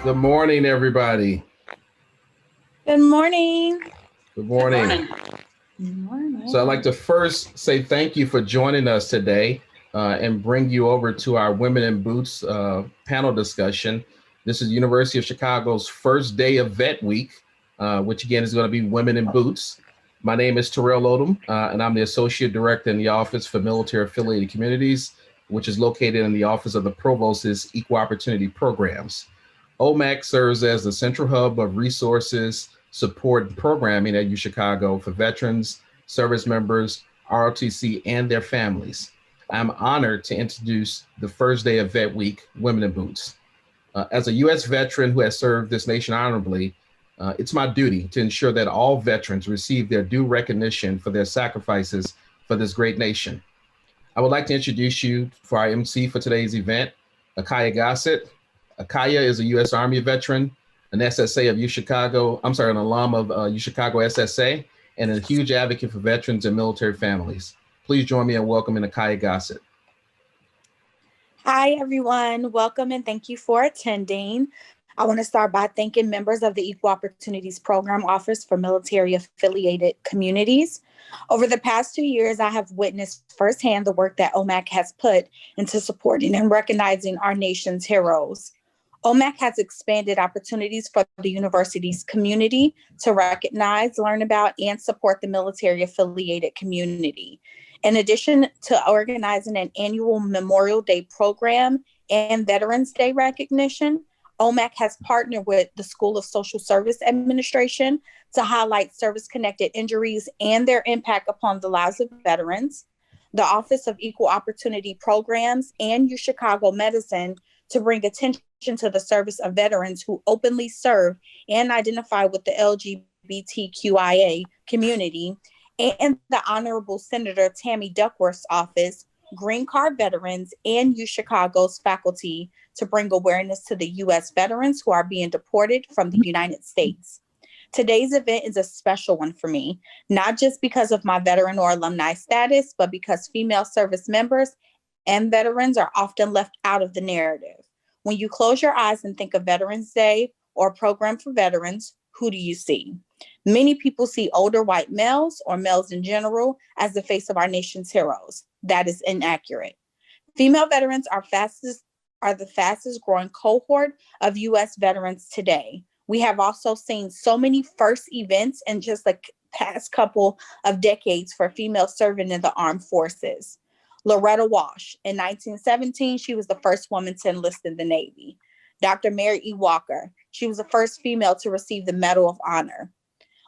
Good morning, everybody. Good morning. Good Good morning. morning. Good morning. So, I'd like to first say thank you for joining us today and bring you over to our Women in Boots panel discussion. This is University of Chicago's first day of Vet Week, which again is going to be Women in Boots. My name is Terrell Odom, and I'm the Associate Director in the Office for Military Affiliated Communities, which is located in the Office of the Provost's Equal Opportunity Programs. OMAC serves as the central hub of resources, support, and programming at UChicago for veterans, service members, ROTC, and their families. I'm honored to introduce the first day of Vet Week, Women in Boots. As a U.S. veteran who has served this nation honorably, it's my duty to ensure that all veterans receive their due recognition for their sacrifices for this great nation. I would like to introduce you for our MC for today's event, Akaya Gossett. Akaya is a U.S. Army veteran, an SSA of UChicago, an alum of UChicago SSA, and a huge advocate for veterans and military families. Please join me in welcoming Akaya Gossett. Hi, everyone. Welcome and thank you for attending. I want to start by thanking members of the Equal Opportunities Program Office for Military Affiliated Communities. Over the past 2 years, I have witnessed firsthand the work that OMAC has put into supporting and recognizing our nation's heroes. OMAC has expanded opportunities for the university's community to recognize, learn about, and support the military affiliated community. In addition to organizing an annual Memorial Day program and Veterans Day recognition, OMAC has partnered with the School of Social Service Administration to highlight service-connected injuries and their impact upon the lives of veterans, the Office of Equal Opportunity Programs, and UChicago Medicine to bring attention to the service of veterans who openly serve and identify with the LGBTQIA community, and the Honorable Senator Tammy Duckworth's office, Green Card Veterans, and UChicago's faculty to bring awareness to the U.S. veterans who are being deported from the United States. Today's event is a special one for me, not just because of my veteran or alumni status, but because female service members and veterans are often left out of the narrative. When you close your eyes and think of Veterans Day or a program for veterans, who do you see? Many people see older white males or males in general as the face of our nation's heroes. That is inaccurate. Female veterans are the fastest growing cohort of U.S. veterans today. We have also seen so many first events in just the past couple of decades for females serving in the armed forces. Loretta Walsh, in 1917, she was the first woman to enlist in the Navy. Dr. Mary E. Walker, she was the first female to receive the Medal of Honor.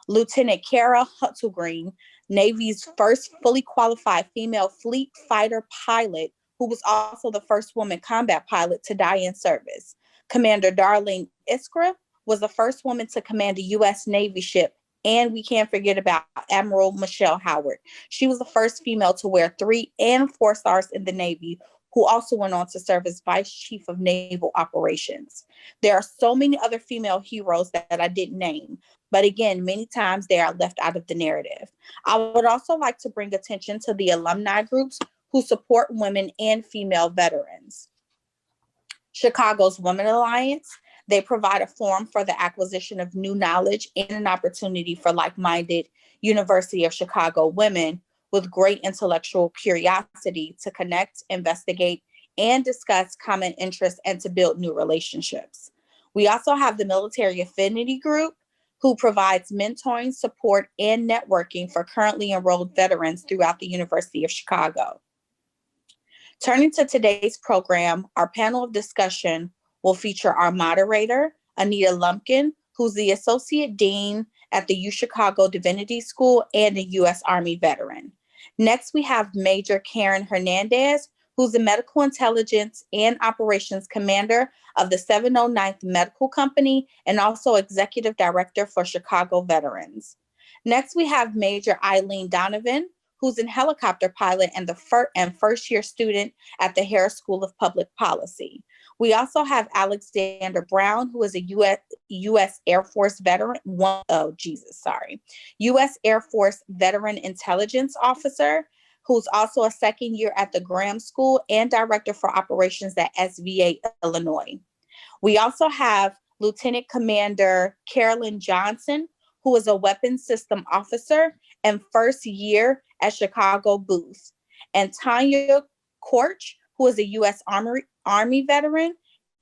Lieutenant Kara Huttelgreen, Navy's first fully qualified female fleet fighter pilot, who was also the first woman combat pilot to die in service. Commander Darlene Iskra was the first woman to command a U.S. Navy ship. And we can't forget about Admiral Michelle Howard. She was the first female to wear 3 and 4 stars in the Navy, who also went on to serve as Vice Chief of Naval Operations. There are so many other female heroes that I didn't name, but again, many times they are left out of the narrative. I would also like to bring attention to the alumni groups who support women and female veterans. Chicago's Women Alliance, they provide a forum for the acquisition of new knowledge and an opportunity for like-minded University of Chicago women with great intellectual curiosity to connect, investigate, and discuss common interests and to build new relationships. We also have the Military Affinity Group, who provides mentoring, support, and networking for currently enrolled veterans throughout the University of Chicago. Turning to today's program, our panel of discussion will feature our moderator, Anita Lumpkin, who's the Associate Dean at the UChicago Divinity School and a U.S. Army veteran. Next, we have Major Karen Hernandez, who's the Medical Intelligence and Operations Commander of the 709th Medical Company and also Executive Director for Chicago Veterans. Next, we have Major Eileen Donovan, who's a helicopter pilot and first-year student at the Harris School of Public Policy. We also have Alexander Brown, who is a U.S. Air Force veteran, U.S. Air Force Veteran Intelligence Officer, who's also a second year at the Graham School and Director for Operations at SVA, Illinois. We also have Lieutenant Commander Carolyn Johnson, who is a weapons system officer and first year at Chicago Booth, and Tanya Korch, who is a U.S. Army veteran,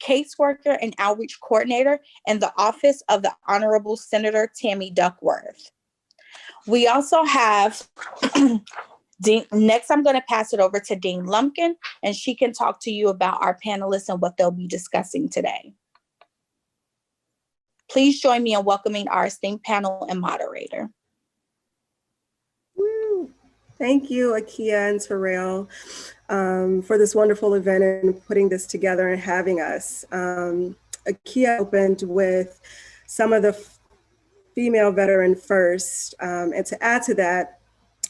caseworker and outreach coordinator in the office of the Honorable Senator Tammy Duckworth. We also have, next I'm going to pass it over to Dean Lumpkin, and she can talk to you about our panelists and what they'll be discussing today. Please join me in welcoming our esteemed panel and moderator. Woo. Thank you, Akia and Terrell, for this wonderful event and putting this together and having us. Akia opened with some of the female veteran first, and to add to that,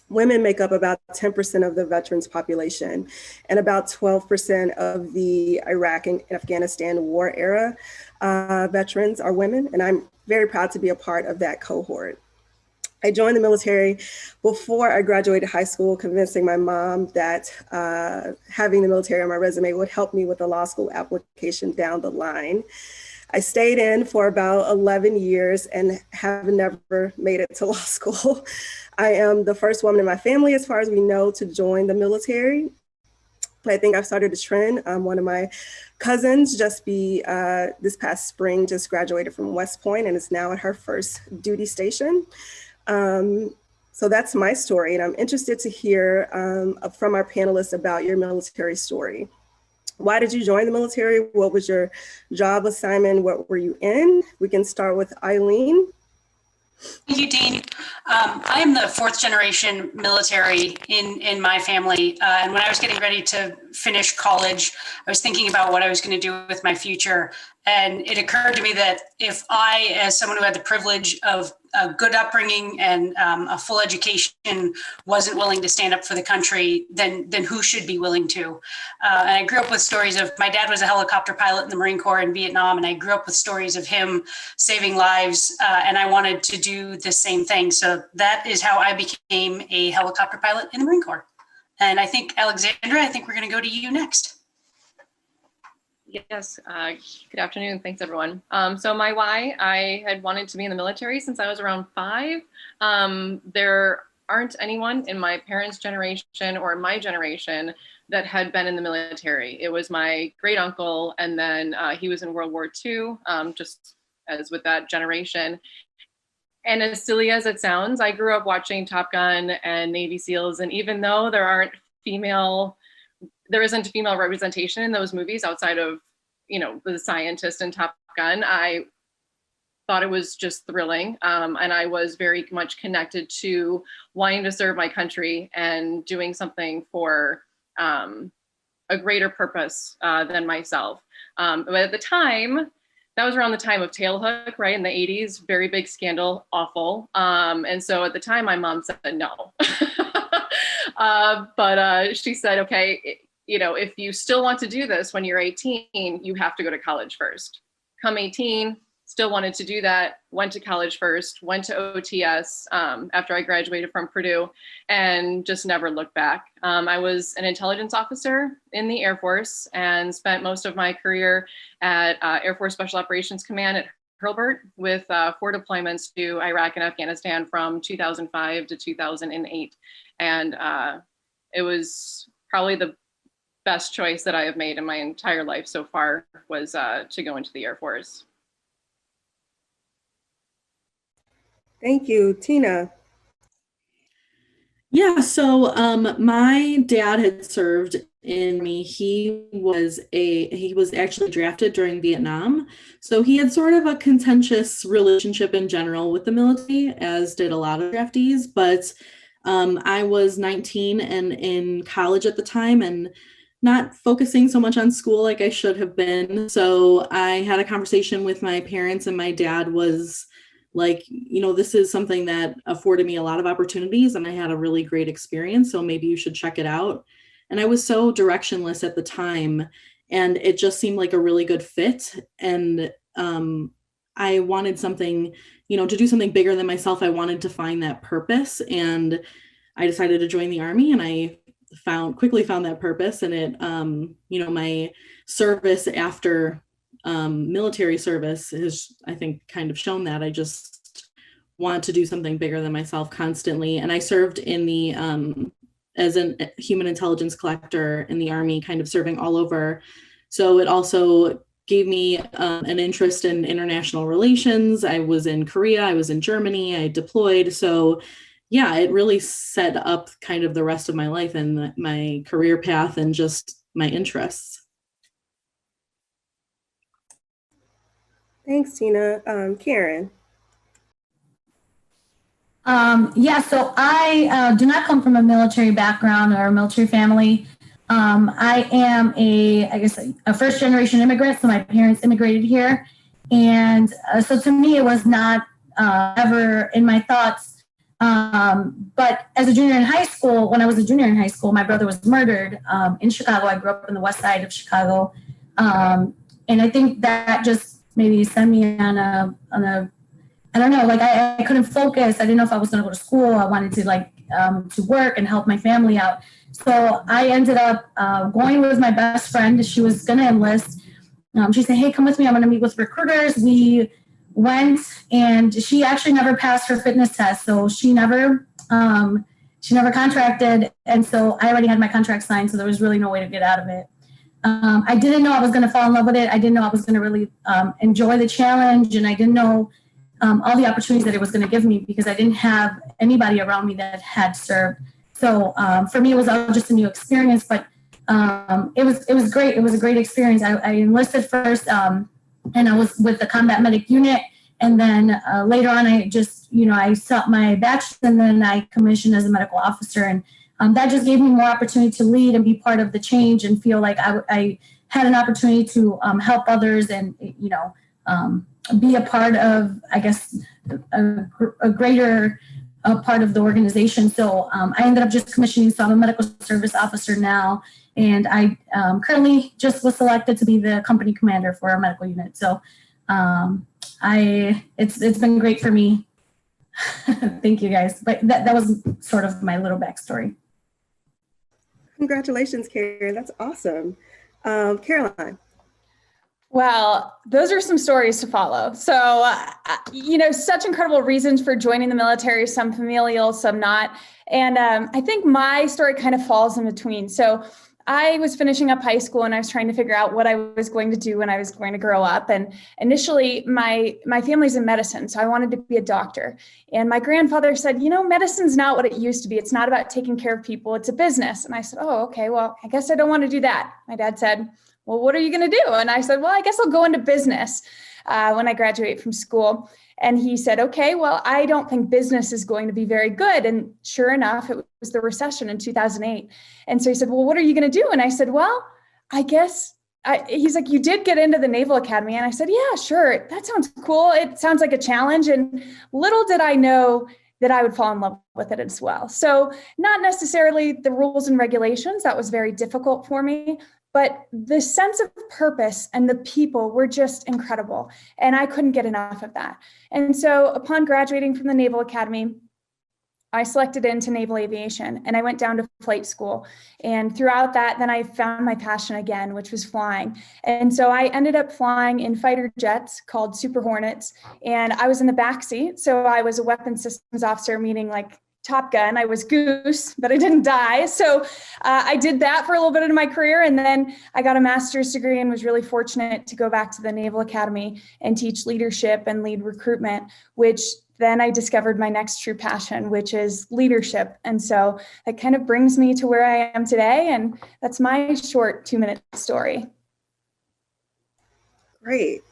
women make up about 10% of the veterans population, and about 12% of the Iraq and Afghanistan war era veterans are women, and I'm very proud to be a part of that cohort. I joined the military before I graduated high school, convincing my mom that having the military on my resume would help me with the law school application down the line. I stayed in for about 11 years and have never made it to law school. I am the first woman in my family, as far as we know, to join the military. But I think I've started a trend. One of my cousins this past spring just graduated from West Point and is now at her first duty station. So that's my story, and I'm interested to hear from our panelists about your military story. Why did you join the military? What was your job assignment? What were you in? We can start with Eileen. Thank you, Dean. I am the fourth generation military in my family. And when I was getting ready to finish college, I was thinking about what I was going to do with my future. And it occurred to me that if I, as someone who had the privilege of a good upbringing and a full education, wasn't willing to stand up for the country, then who should be willing to? And I grew up with stories of, my dad was a helicopter pilot in the Marine Corps in Vietnam, and I grew up with stories of him saving lives, and I wanted to do the same thing. So that is how I became a helicopter pilot in the Marine Corps. And I think, Alexandra, I think we're going to go to you next. Yes, good afternoon. Thanks, everyone. So my why, I had wanted to be in the military since I was around 5. There aren't anyone in my parents' generation or in my generation that had been in the military. It was my great uncle, and then he was in World War II, just as with that generation. And as silly as it sounds, I grew up watching Top Gun and Navy SEALs, and even though there isn't female representation in those movies outside of, the scientist in Top Gun, I thought it was just thrilling. And I was very much connected to wanting to serve my country and doing something for a greater purpose than myself. But at the time, that was around the time of Tailhook, right? In the 80s, very big scandal, awful. And so at the time, my mom said no. But she said, okay, if you still want to do this when you're 18, you have to go to college first. Come 18, still wanted to do that, went to college first, went to OTS after I graduated from Purdue, and just never looked back. I was an intelligence officer in the Air Force and spent most of my career at Air Force Special Operations Command at Hurlburt with 4 deployments to Iraq and Afghanistan from 2005 to 2008. And it was probably the best choice that I have made in my entire life so far was to go into the Air Force. Thank you. Tina. Yeah, so my dad had served in me. He was actually drafted during Vietnam. So he had sort of a contentious relationship in general with the military, as did a lot of draftees. But I was 19 and in college at the time and not focusing so much on school like I should have been. So I had a conversation with my parents, and my dad was like, this is something that afforded me a lot of opportunities and I had a really great experience. So maybe you should check it out. And I was so directionless at the time, and it just seemed like a really good fit. And I wanted something, to do something bigger than myself. I wanted to find that purpose, and I decided to join the Army, and I quickly found that purpose. And it, my service after military service has, I think, kind of shown that I just want to do something bigger than myself constantly. And I served in the as a human intelligence collector in the Army, kind of serving all over. So it also gave me an interest in international relations. I was in Korea, I was in Germany, I deployed. So yeah, it really set up kind of the rest of my life and my career path and just my interests. Thanks, Tina. Karen. Yeah, so I do not come from a military background or a military family. I am a first generation immigrant. So my parents immigrated here. And so to me, it was not ever in my thoughts. But as a junior in high school, when I was a junior in high school, my brother was murdered in Chicago. I grew up in the west side of Chicago. And I think that just maybe sent me on a I don't know, like I couldn't focus. I didn't know if I was going to go to school. I wanted to to work and help my family out. So I ended up going with my best friend. She was going to enlist. She said, hey, come with me. I'm going to meet with recruiters. We went, and she actually never passed her fitness test. So she never contracted. And so I already had my contract signed. So there was really no way to get out of it. I didn't know I was going to fall in love with it. I didn't know I was going to really enjoy the challenge. And I didn't know all the opportunities that it was going to give me because I didn't have anybody around me that had served. So for me, it was all just a new experience, but it was great. It was a great experience. I enlisted first and I was with the combat medic unit. And then later on, I sought my bachelor's and then I commissioned as a medical officer. And that just gave me more opportunity to lead and be part of the change and feel like I had an opportunity to help others and, be a part of, I guess, a greater part of the organization. So I ended up just commissioning. So I'm a medical service officer now. And I currently just was selected to be the company commander for our medical unit. So it's been great for me. Thank you guys. But that was sort of my little backstory. Congratulations, Karen. That's awesome. Caroline. Well, those are some stories to follow. So, such incredible reasons for joining the military, some familial, some not. And I think my story kind of falls in between. So I was finishing up high school and I was trying to figure out what I was going to do when I was going to grow up. And initially my family's in medicine, so I wanted to be a doctor. And my grandfather said, medicine's not what it used to be. It's not about taking care of people. It's a business. And I said, oh, okay, well, I guess I don't want to do that. My dad said, well, what are you going to do? And I said, well, I guess I'll go into business when I graduate from school. And he said, okay, well, I don't think business is going to be very good. And sure enough, it was the recession in 2008. And so he said, well, what are you going to do? And I said, well, I guess, he's like, you did get into the Naval Academy. And I said, yeah, sure. That sounds cool. It sounds like a challenge. And little did I know that I would fall in love with it as well. So not necessarily the rules and regulations. That was very difficult for me. But the sense of purpose and the people were just incredible. And I couldn't get enough of that. And so upon graduating from the Naval Academy, I selected into naval aviation and I went down to flight school. And throughout that, then I found my passion again, which was flying. And so I ended up flying in fighter jets called Super Hornets. And I was in the backseat. So I was a weapons systems officer, meaning like Top Gun. I was Goose, but I didn't die. So I did that for a little bit of my career. And then I got a master's degree and was really fortunate to go back to the Naval Academy and teach leadership and lead recruitment, which then I discovered my next true passion, which is leadership. And so that kind of brings me to where I am today. And that's my short 2-minute story. Great.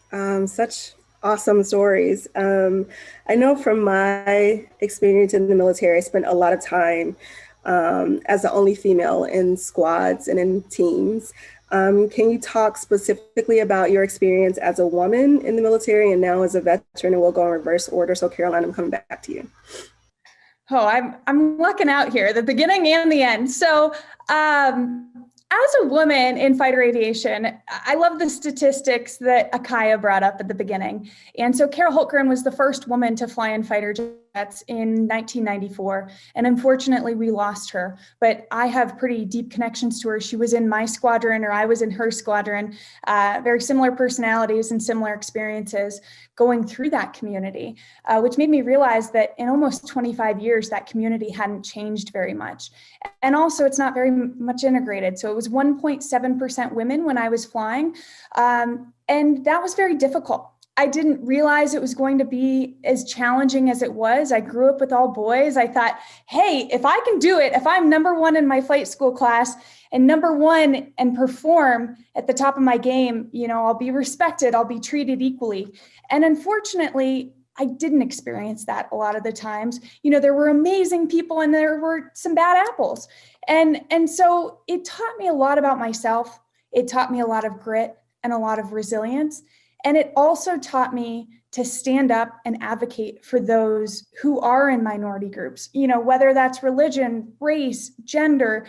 Such awesome stories. I know from my experience in the military, I spent a lot of time as the only female in squads and in teams. Can you talk specifically about your experience as a woman in the military and now as a veteran? And we'll go in reverse order. So Caroline, I'm coming back to you. Oh, I'm lucking out here, the beginning and the end. So as a woman in fighter aviation, I love the statistics that Akaya brought up at the beginning. And so Carol Holtgren was the first woman to fly in fighter jets in 1994. And unfortunately, we lost her. But I have pretty deep connections to her. She was in my squadron, or I was in her squadron. Very similar personalities and similar experiences going through that community, which made me realize that in almost 25 years, that community hadn't changed very much. And also, it's not very much integrated. So it was 1.7% women when I was flying. And that was very difficult. I didn't realize it was going to be as challenging as it was. I grew up with all boys. I thought, hey, if I can do it, if I'm number one in my flight school class and number one and perform at the top of my game, I'll be respected, I'll be treated equally. And unfortunately, I didn't experience that a lot of the times. There were amazing people and there were some bad apples. And so it taught me a lot about myself. It taught me a lot of grit and a lot of resilience. And it also taught me to stand up and advocate for those who are in minority groups, whether that's religion, race, gender,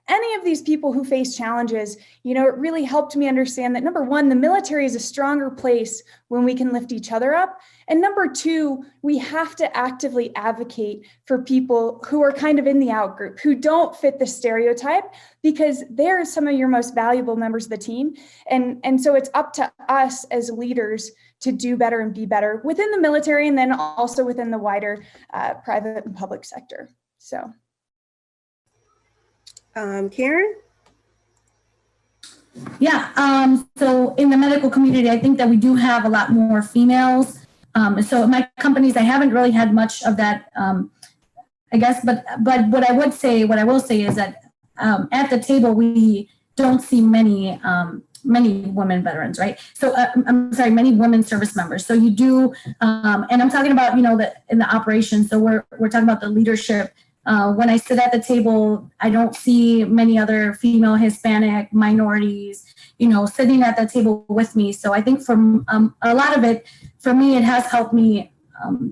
any of these people who face challenges. It really helped me understand that, number one, the military is a stronger place when we can lift each other up. And number two, we have to actively advocate for people who are kind of in the out group, who don't fit the stereotype, because they're some of your most valuable members of the team. And so it's up to us as leaders to do better and be better within the military, and then also within the wider private and public sector. So. Karen? Yeah, so in the medical community, I think that we do have a lot more females. So in my companies, I haven't really had much of that, I guess, but what I will say is that at the table, we don't see many women veterans, right? So I'm sorry, many women service members. So you do, and I'm talking about, in the operations. So we're talking about the leadership. When I sit at the table, I don't see many other female, Hispanic, minorities, sitting at that table with me. So I think from a lot of it, for me, it has helped me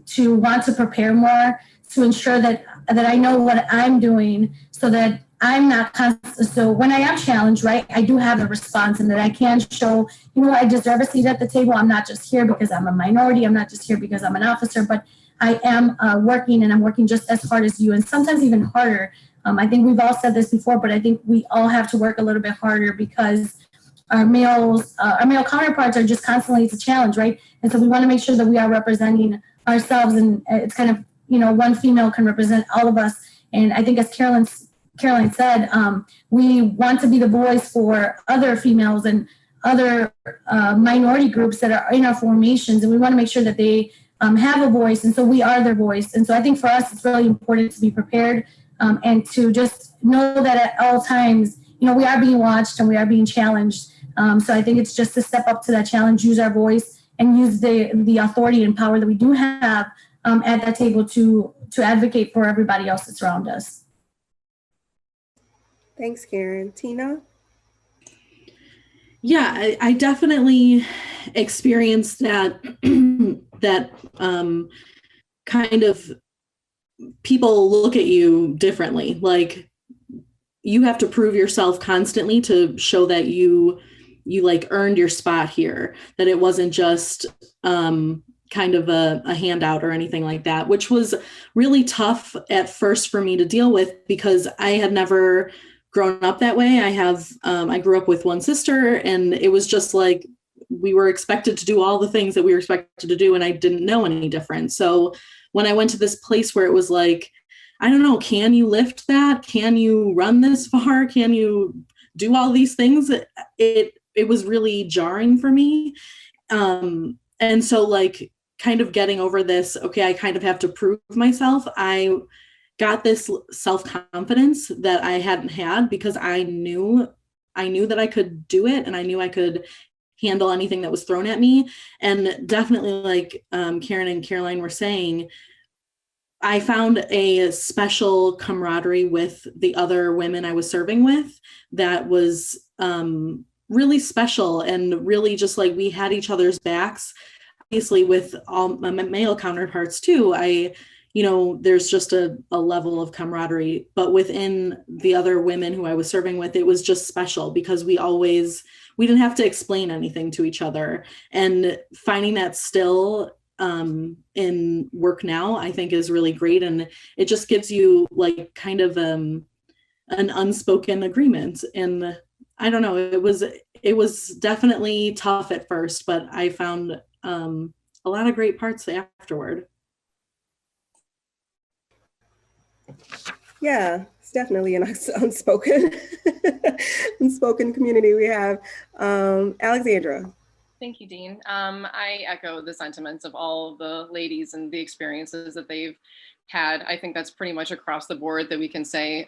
to want to prepare more, to ensure that I know what I'm doing, so that I'm not so when I am challenged, right, I do have a response, and that I can show, I deserve a seat at the table. I'm not just here because I'm a minority. I'm not just here because I'm an officer, but I am working, and I'm working just as hard as you, and sometimes even harder. I think we've all said this before, but I think we all have to work a little bit harder, because our male counterparts are just constantly, it's a challenge, right? And so we want to make sure that we are representing ourselves, and it's kind of, one female can represent all of us. And I think, as Caroline said, we want to be the voice for other females and other minority groups that are in our formations, and we want to make sure that they have a voice, and so we are their voice. And so I think for us, it's really important to be prepared and to just know that at all times, we are being watched and we are being challenged. So I think it's just to step up to that challenge, use our voice, and use the authority and power that we do have at that table to advocate for everybody else that's around us. Thanks, Karen. Tina? Yeah, I definitely experienced that that kind of people look at you differently. Like, you have to prove yourself constantly to show that you like earned your spot here, that it wasn't just kind of a handout or anything like that, which was really tough at first for me to deal with, because I had never grown up that way. I grew up with one sister, and it was just like we were expected to do all the things that we were expected to do, and I didn't know any different. So when I went to this place where it was like, I don't know, can you lift that? Can you run this far? Can you do all these things? It was really jarring for me. And so, like, kind of getting over this, okay, I kind of have to prove myself. I got this self-confidence that I hadn't had, because I knew that I could do it, and I knew I could handle anything that was thrown at me. And definitely, like Karen and Caroline were saying, I found a special camaraderie with the other women I was serving with that was really special, and really just like we had each other's backs. Obviously, with all my male counterparts too, there's just a level of camaraderie. But within the other women who I was serving with, it was just special because we didn't have to explain anything to each other. And finding that still in work now, I think is really great. And it just gives you like kind of an unspoken agreement. And I don't know, it was definitely tough at first, but I found a lot of great parts afterward. Yeah, it's definitely an unspoken community we have. Alexandra. Thank you, Dean. I echo the sentiments of all the ladies and the experiences that they've had. I think that's pretty much across the board that we can say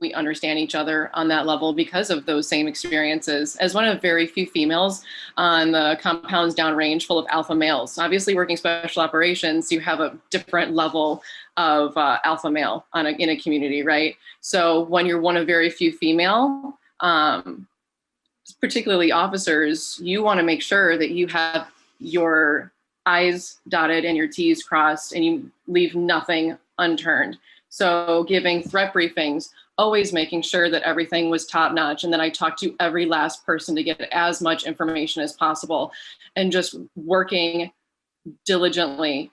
we understand each other on that level because of those same experiences. As one of very few females on the compounds downrange full of alpha males, obviously working special operations, you have a different level of alpha male in a community, right? So when you're one of very few female, particularly officers, you want to make sure that you have your I's dotted and your T's crossed and you leave nothing unturned. So giving threat briefings, always making sure that everything was top notch and that I talked to every last person to get as much information as possible and just working diligently,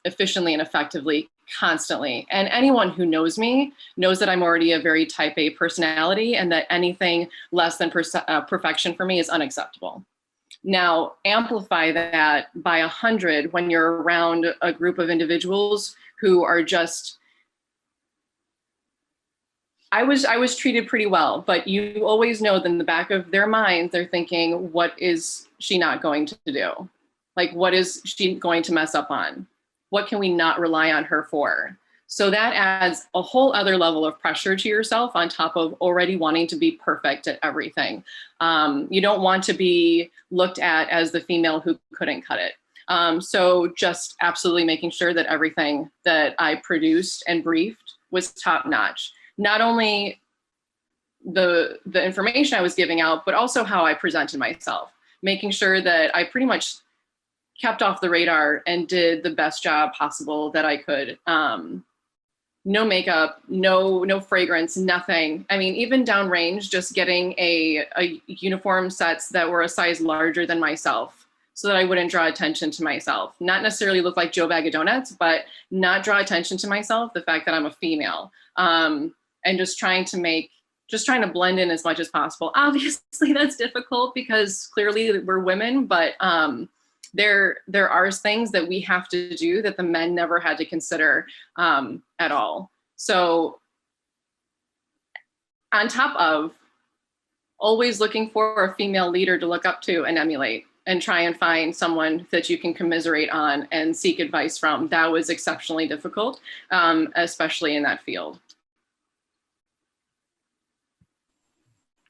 efficiently and effectively constantly. And anyone who knows me knows that I'm already a very type A personality and that anything less than perfection for me is unacceptable. Now, amplify that by 100 when you're around a group of individuals who are just, I was treated pretty well, but you always know that in the back of their minds, they're thinking, what is she not going to do? Like, what is she going to mess up on? What can we not rely on her for? So that adds a whole other level of pressure to yourself on top of already wanting to be perfect at everything. You don't want to be looked at as the female who couldn't cut it. So just absolutely making sure that everything that I produced and briefed was top notch. Not only the information I was giving out, but also how I presented myself, making sure that I pretty much kept off the radar and did the best job possible that I could. No makeup, no fragrance, nothing. I mean, even downrange, just getting a uniform sets that were a size larger than myself so that I wouldn't draw attention to myself. Not necessarily look like Joe Bag of Donuts, but not draw attention to myself, the fact that I'm a female. And just trying to blend in as much as possible. Obviously that's difficult because clearly we're women, but there are things that we have to do that the men never had to consider at all. So on top of always looking for a female leader to look up to and emulate and try and find someone that you can commiserate on and seek advice from, that was exceptionally difficult, especially in that field.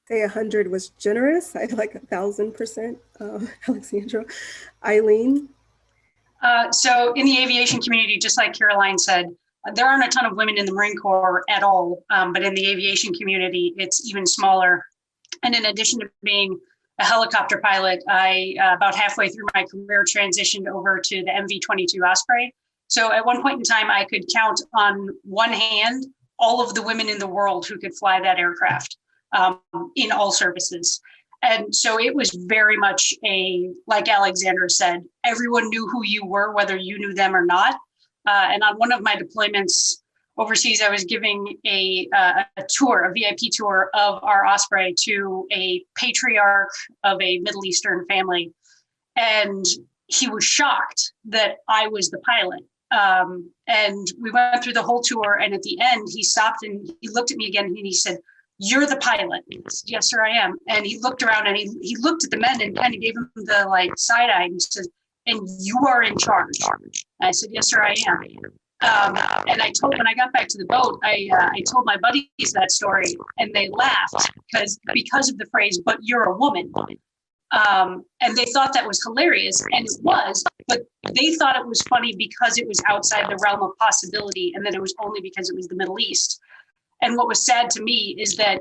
Say 100 was generous. I like 1,000%. Alexandra. Eileen. So in the aviation community, just like Caroline said, there aren't a ton of women in the Marine Corps at all, but in the aviation community, it's even smaller. And in addition to being a helicopter pilot, I about halfway through my career transitioned over to the MV-22 Osprey. So at one point in time, I could count on one hand all of the women in the world who could fly that aircraft. In all services. And so it was very much like Alexandra said, everyone knew who you were, whether you knew them or not. And on one of my deployments overseas, I was giving a tour, a VIP tour of our Osprey to a patriarch of a Middle Eastern family. And he was shocked that I was the pilot. And we went through the whole tour. And at the end, he stopped and he looked at me again and he said, "You're the pilot." I said, "Yes, sir, I am." And he looked around and he looked at the men and kind of gave them the side eye and he said, "And you are in charge." And I said, "Yes, sir, I am." And when I got back to the boat, I told my buddies that story and they laughed because of the phrase, "But you're a woman." And they thought that was hilarious, and it was, but they thought it was funny because it was outside the realm of possibility and that it was only because it was the Middle East. And what was sad to me is that,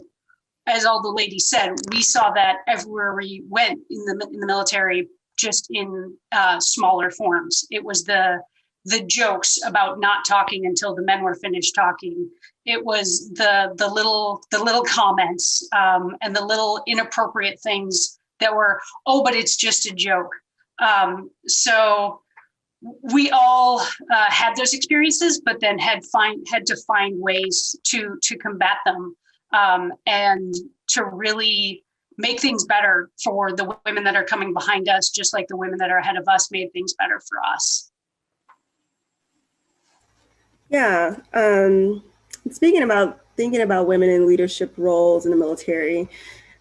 as all the ladies said, we saw that everywhere we went in the military, just in smaller forms. It was the the jokes about not talking until the men were finished talking. It was the little comments and the little inappropriate things that were, oh, but it's just a joke. So we all had those experiences, but then had to find ways to combat them and to really make things better for the women that are coming behind us, just like the women that are ahead of us made things better for us. Yeah. Thinking about women in leadership roles in the military,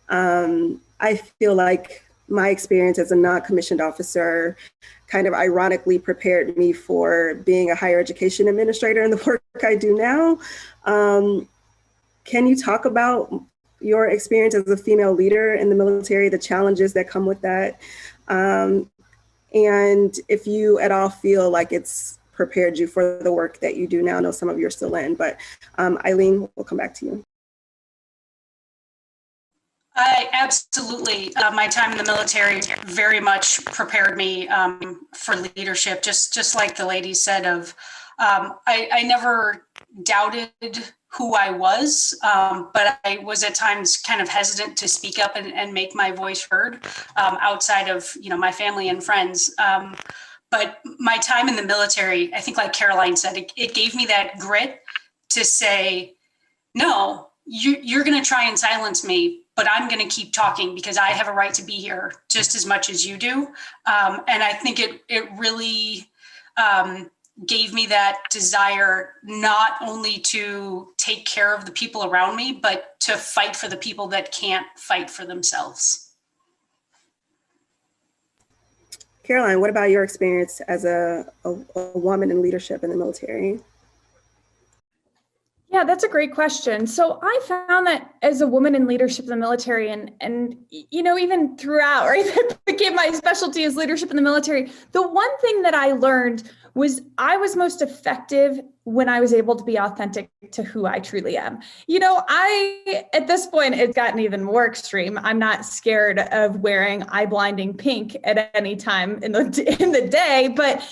I feel like my experience as a non-commissioned officer kind of ironically prepared me for being a higher education administrator in the work I do now. Can you talk about your experience as a female leader in the military, the challenges that come with that? And if you at all feel like it's prepared you for the work that you do now? I know some of you are still in, but Eileen, we'll come back to you. I absolutely, my time in the military very much prepared me for leadership, just like the lady said I never doubted who I was, but I was at times kind of hesitant to speak up and make my voice heard outside of, my family and friends. But my time in the military, I think like Caroline said, it gave me that grit to say, no, you're going to try and silence me, but I'm going to keep talking because I have a right to be here just as much as you do. And I think it really gave me that desire not only to take care of the people around me, but to fight for the people that can't fight for themselves. Caroline, what about your experience as a woman in leadership in the military? Yeah, that's a great question. So I found that as a woman in leadership in the military and even throughout, right, that became my specialty as leadership in the military. The one thing that I learned was I was most effective when I was able to be authentic to who I truly am. At this point, it's gotten even more extreme. I'm not scared of wearing eye-blinding pink at any time in the day, but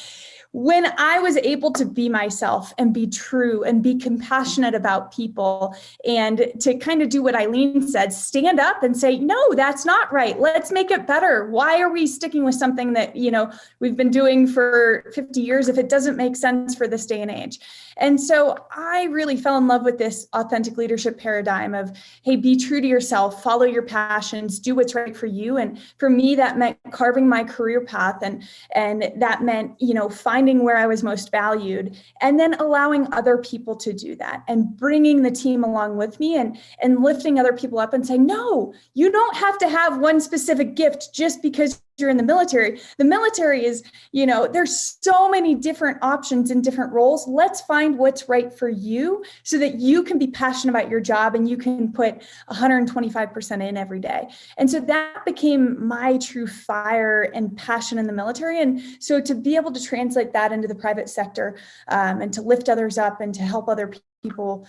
when I was able to be myself and be true and be compassionate about people and to kind of do what Eileen said, stand up and say, no, that's not right. Let's make it better. Why are we sticking with something that, we've been doing for 50 years if it doesn't make sense for this day and age? And so I really fell in love with this authentic leadership paradigm of, hey, be true to yourself, follow your passions, do what's right for you. And for me, that meant carving my career path and that meant, finding where I was most valued, and then allowing other people to do that and bringing the team along with me and lifting other people up and saying, no, you don't have to have one specific gift just because you're in the military. The military is, there's so many different options and different roles. Let's find what's right for you so that you can be passionate about your job and you can put 125% in every day. And so that became my true fire and passion in the military. And so to be able to translate that into the private sector and to lift others up and to help other people,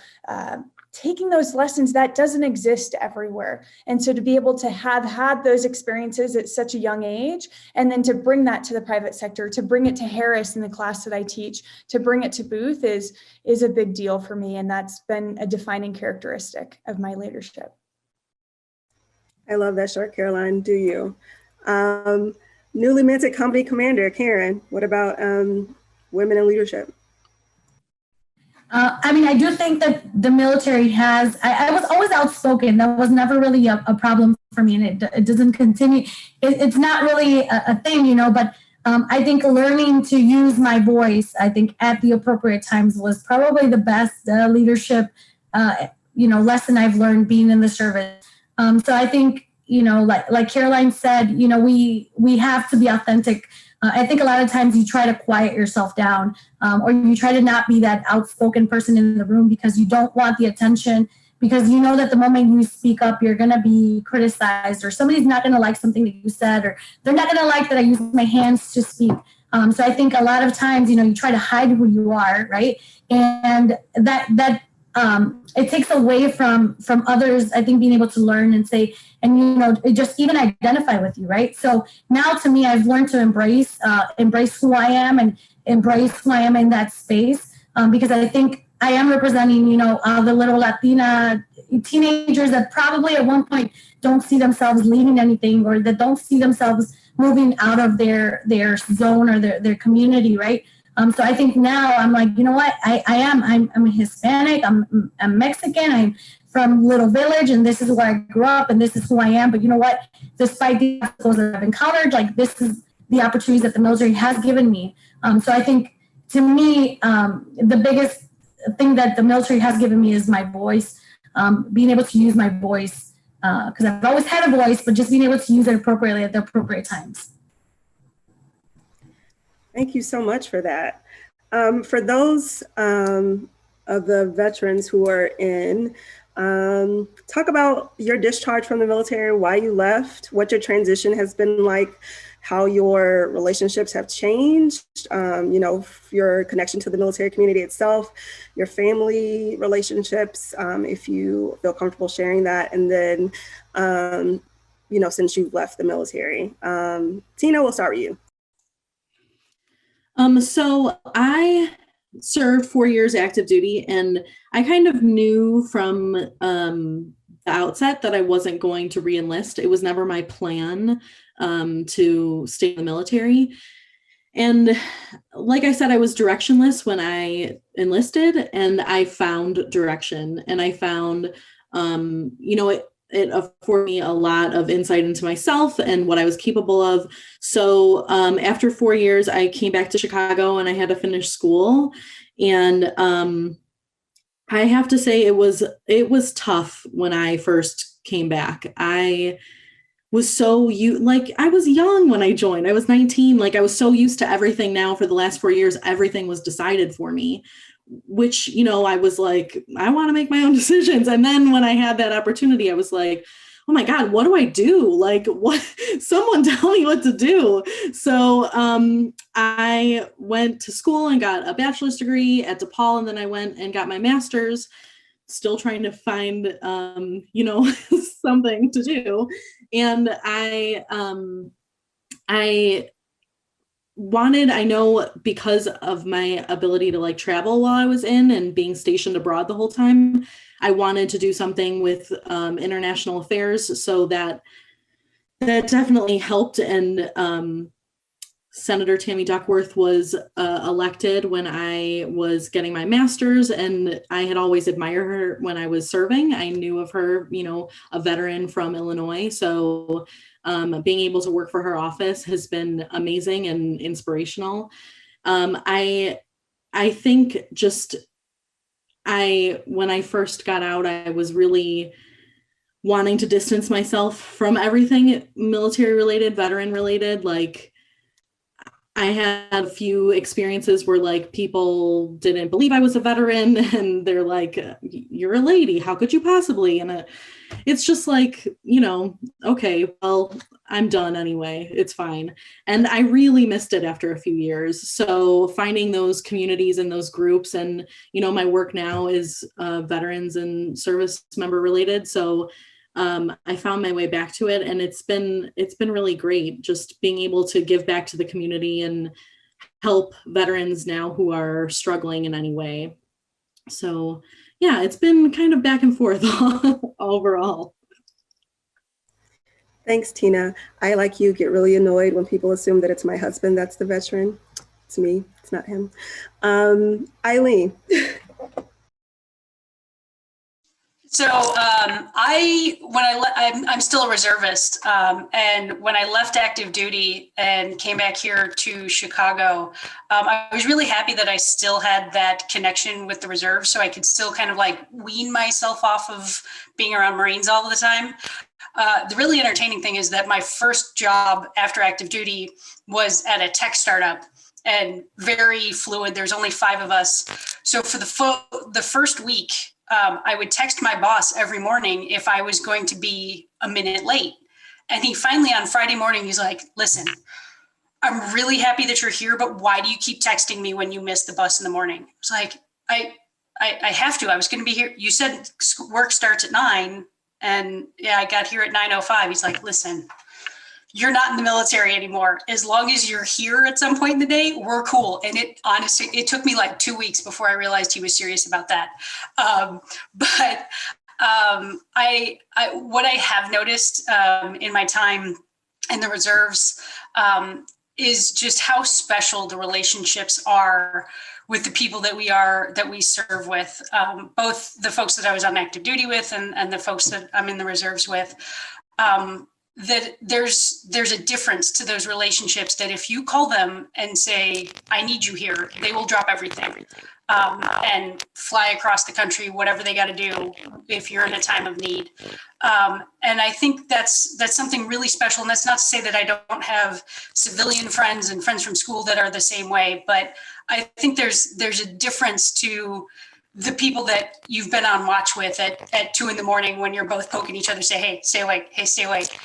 taking those lessons, that doesn't exist everywhere. And so to be able to have had those experiences at such a young age, and then to bring that to the private sector, to bring it to Harris in the class that I teach, to bring it to Booth is a big deal for me. And that's been a defining characteristic of my leadership. I love that short, Caroline. Do you? Newly minted company commander, Karen, what about women in leadership? I do think that the military has, I was always outspoken. That was never really a problem for me, and it doesn't continue. It's not really a thing, but I think learning to use my voice, I think at the appropriate times was probably the best leadership, lesson I've learned being in the service. So I think, like Caroline said, we have to be authentic. I think a lot of times you try to quiet yourself down or you try to not be that outspoken person in the room because you don't want the attention, because you know that the moment you speak up, you're going to be criticized or somebody's not going to like something that you said, or they're not going to like that I use my hands to speak. So I think a lot of times, you try to hide who you are, right? And that it takes away from others, I think, being able to learn and say, and, you know, just even identify with you, right? So now to me, I've learned to embrace who I am and embrace who I am in that space, because I think I am representing, you know, the little Latina teenagers that probably at one point don't see themselves leading anything, or that don't see themselves moving out of their zone or their community, right? So I think now I'm like, you know what, I'm Hispanic, I'm Mexican, I'm from Little Village, and this is where I grew up, and this is who I am. But you know what, despite the obstacles that I've encountered, like, this is the opportunities that the military has given me. So I think, to me, the biggest thing that the military has given me is my voice, being able to use my voice, because I've always had a voice, but just being able to use it appropriately at the appropriate times. Thank you so much for that. For those of the veterans who are in, talk about your discharge from the military, why you left, what your transition has been like, how your relationships have changed, you know, your connection to the military community itself, your family relationships, if you feel comfortable sharing that, and then, you know, since you've left the military. Tina, we'll start with you. So I served 4 years active duty, and I kind of knew from the outset that I wasn't going to re-enlist. It was never my plan to stay in the military. And like I said, I was directionless when I enlisted, and I found direction, and I found, you know, it afforded me a lot of insight into myself and what I was capable of. So after 4 years, I came back to Chicago, and I had to finish school. And I have to say it was tough when I first came back. I was I was young when I joined. I was 19. Like, I was so used to everything. Now for the last 4 years, everything was decided for me, which, you know, I was like, I want to make my own decisions. And then when I had that opportunity, I was like, oh my God, what do I do? Like, what? Someone tell me what to do. So I went to school and got a bachelor's degree at DePaul, and then I went and got my master's, still trying to find, you know, something to do. And I know, because of my ability to like travel while I was in and being stationed abroad the whole time, I wanted to do something with international affairs. So that definitely helped. And Senator Tammy Duckworth was elected when I was getting my master's, and I had always admired her when I was serving. I knew of her, you know, a veteran from Illinois. So being able to work for her office has been amazing and inspirational. I think when I first got out, I was really wanting to distance myself from everything military related, veteran related. Like, I had a few experiences where like people didn't believe I was a veteran, and they're like, you're a lady, how could you possibly? And it's just like, you know, okay, well, I'm done anyway, it's fine. And I really missed it after a few years. So finding those communities and those groups, and, you know, my work now is veterans and service member related. So I found my way back to it, and it's been really great, just being able to give back to the community and help veterans now who are struggling in any way. So yeah, it's been kind of back and forth overall. Thanks, Tina. I, like you, get really annoyed when people assume that it's my husband that's the veteran. It's me, it's not him. Eileen. So I'm still a reservist, and when I left active duty and came back here to Chicago, I was really happy that I still had that connection with the reserve, so I could still kind of like wean myself off of being around Marines all the time. The really entertaining thing is that my first job after active duty was at a tech startup, and very fluid. There's only 5 of us, so for the first week, I would text my boss every morning if I was going to be a minute late. And he finally on Friday morning, he's like, listen, I'm really happy that you're here, but why do you keep texting me when you miss the bus in the morning? It's like, I have to. I was going to be here. You said work starts at 9, and yeah, I got here at 9:05. He's like, listen, you're not in the military anymore. As long as you're here at some point in the day, we're cool. And it honestly, it took me like 2 weeks before I realized he was serious about that. What I have noticed in my time in the reserves is just how special the relationships are with the people that we serve with, both the folks that I was on active duty with and the folks that I'm in the reserves with. That there's a difference to those relationships that if you call them and say, I need you here, they will drop everything and fly across the country, whatever they got to do if you're in a time of need. And I think that's something really special. And that's not to say that I don't have civilian friends and friends from school that are the same way, but I think there's a difference to the people that you've been on watch with at 2 a.m. when you're both poking each other, say, hey, stay awake. Hey, stay awake.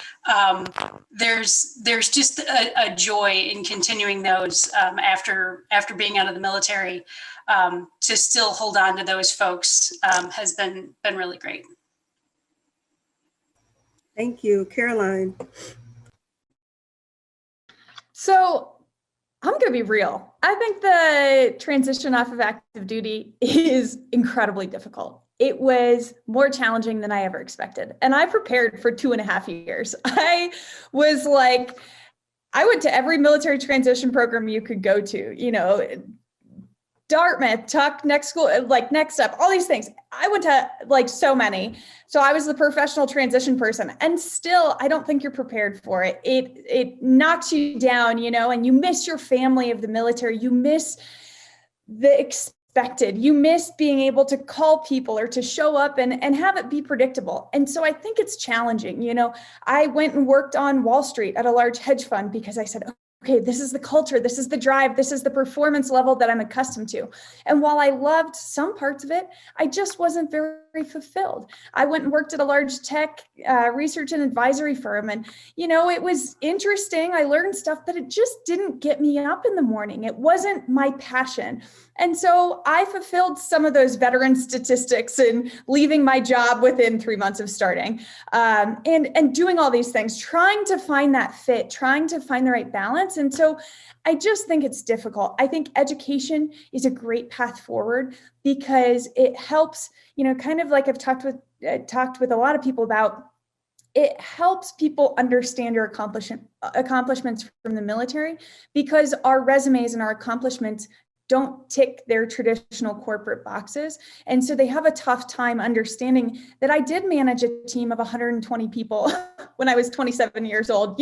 There's just a joy in continuing those after being out of the military. To still hold on to those folks has been really great. Thank you, Caroline. So I'm going to be real. I think the transition off of active duty is incredibly difficult. It was more challenging than I ever expected. And I prepared for 2.5 years. I went to every military transition program you could go to, Dartmouth, Tuck, next school, next up, all these things. I went to so many. So I was the professional transition person, and still, I don't think you're prepared for it. It knocks you down, and you miss your family of the military. You miss the expected. You miss being able to call people or to show up and have it be predictable. And so I think it's challenging. I went and worked on Wall Street at a large hedge fund because I said, okay, this is the culture, this is the drive, this is the performance level that I'm accustomed to. And while I loved some parts of it, I just wasn't very fulfilled. I went and worked at a large tech research and advisory firm. And, it was interesting. I learned stuff, but it just didn't get me up in the morning. It wasn't my passion. And so I fulfilled some of those veteran statistics in leaving my job within 3 months of starting and doing all these things, trying to find that fit, trying to find the right balance. And so I just think it's difficult. I think education is a great path forward because it helps, kind of like I've talked with a lot of people about, it helps people understand your accomplishments from the military, because our resumes and our accomplishments don't tick their traditional corporate boxes. And so they have a tough time understanding that I did manage a team of 120 people when I was 27 years old,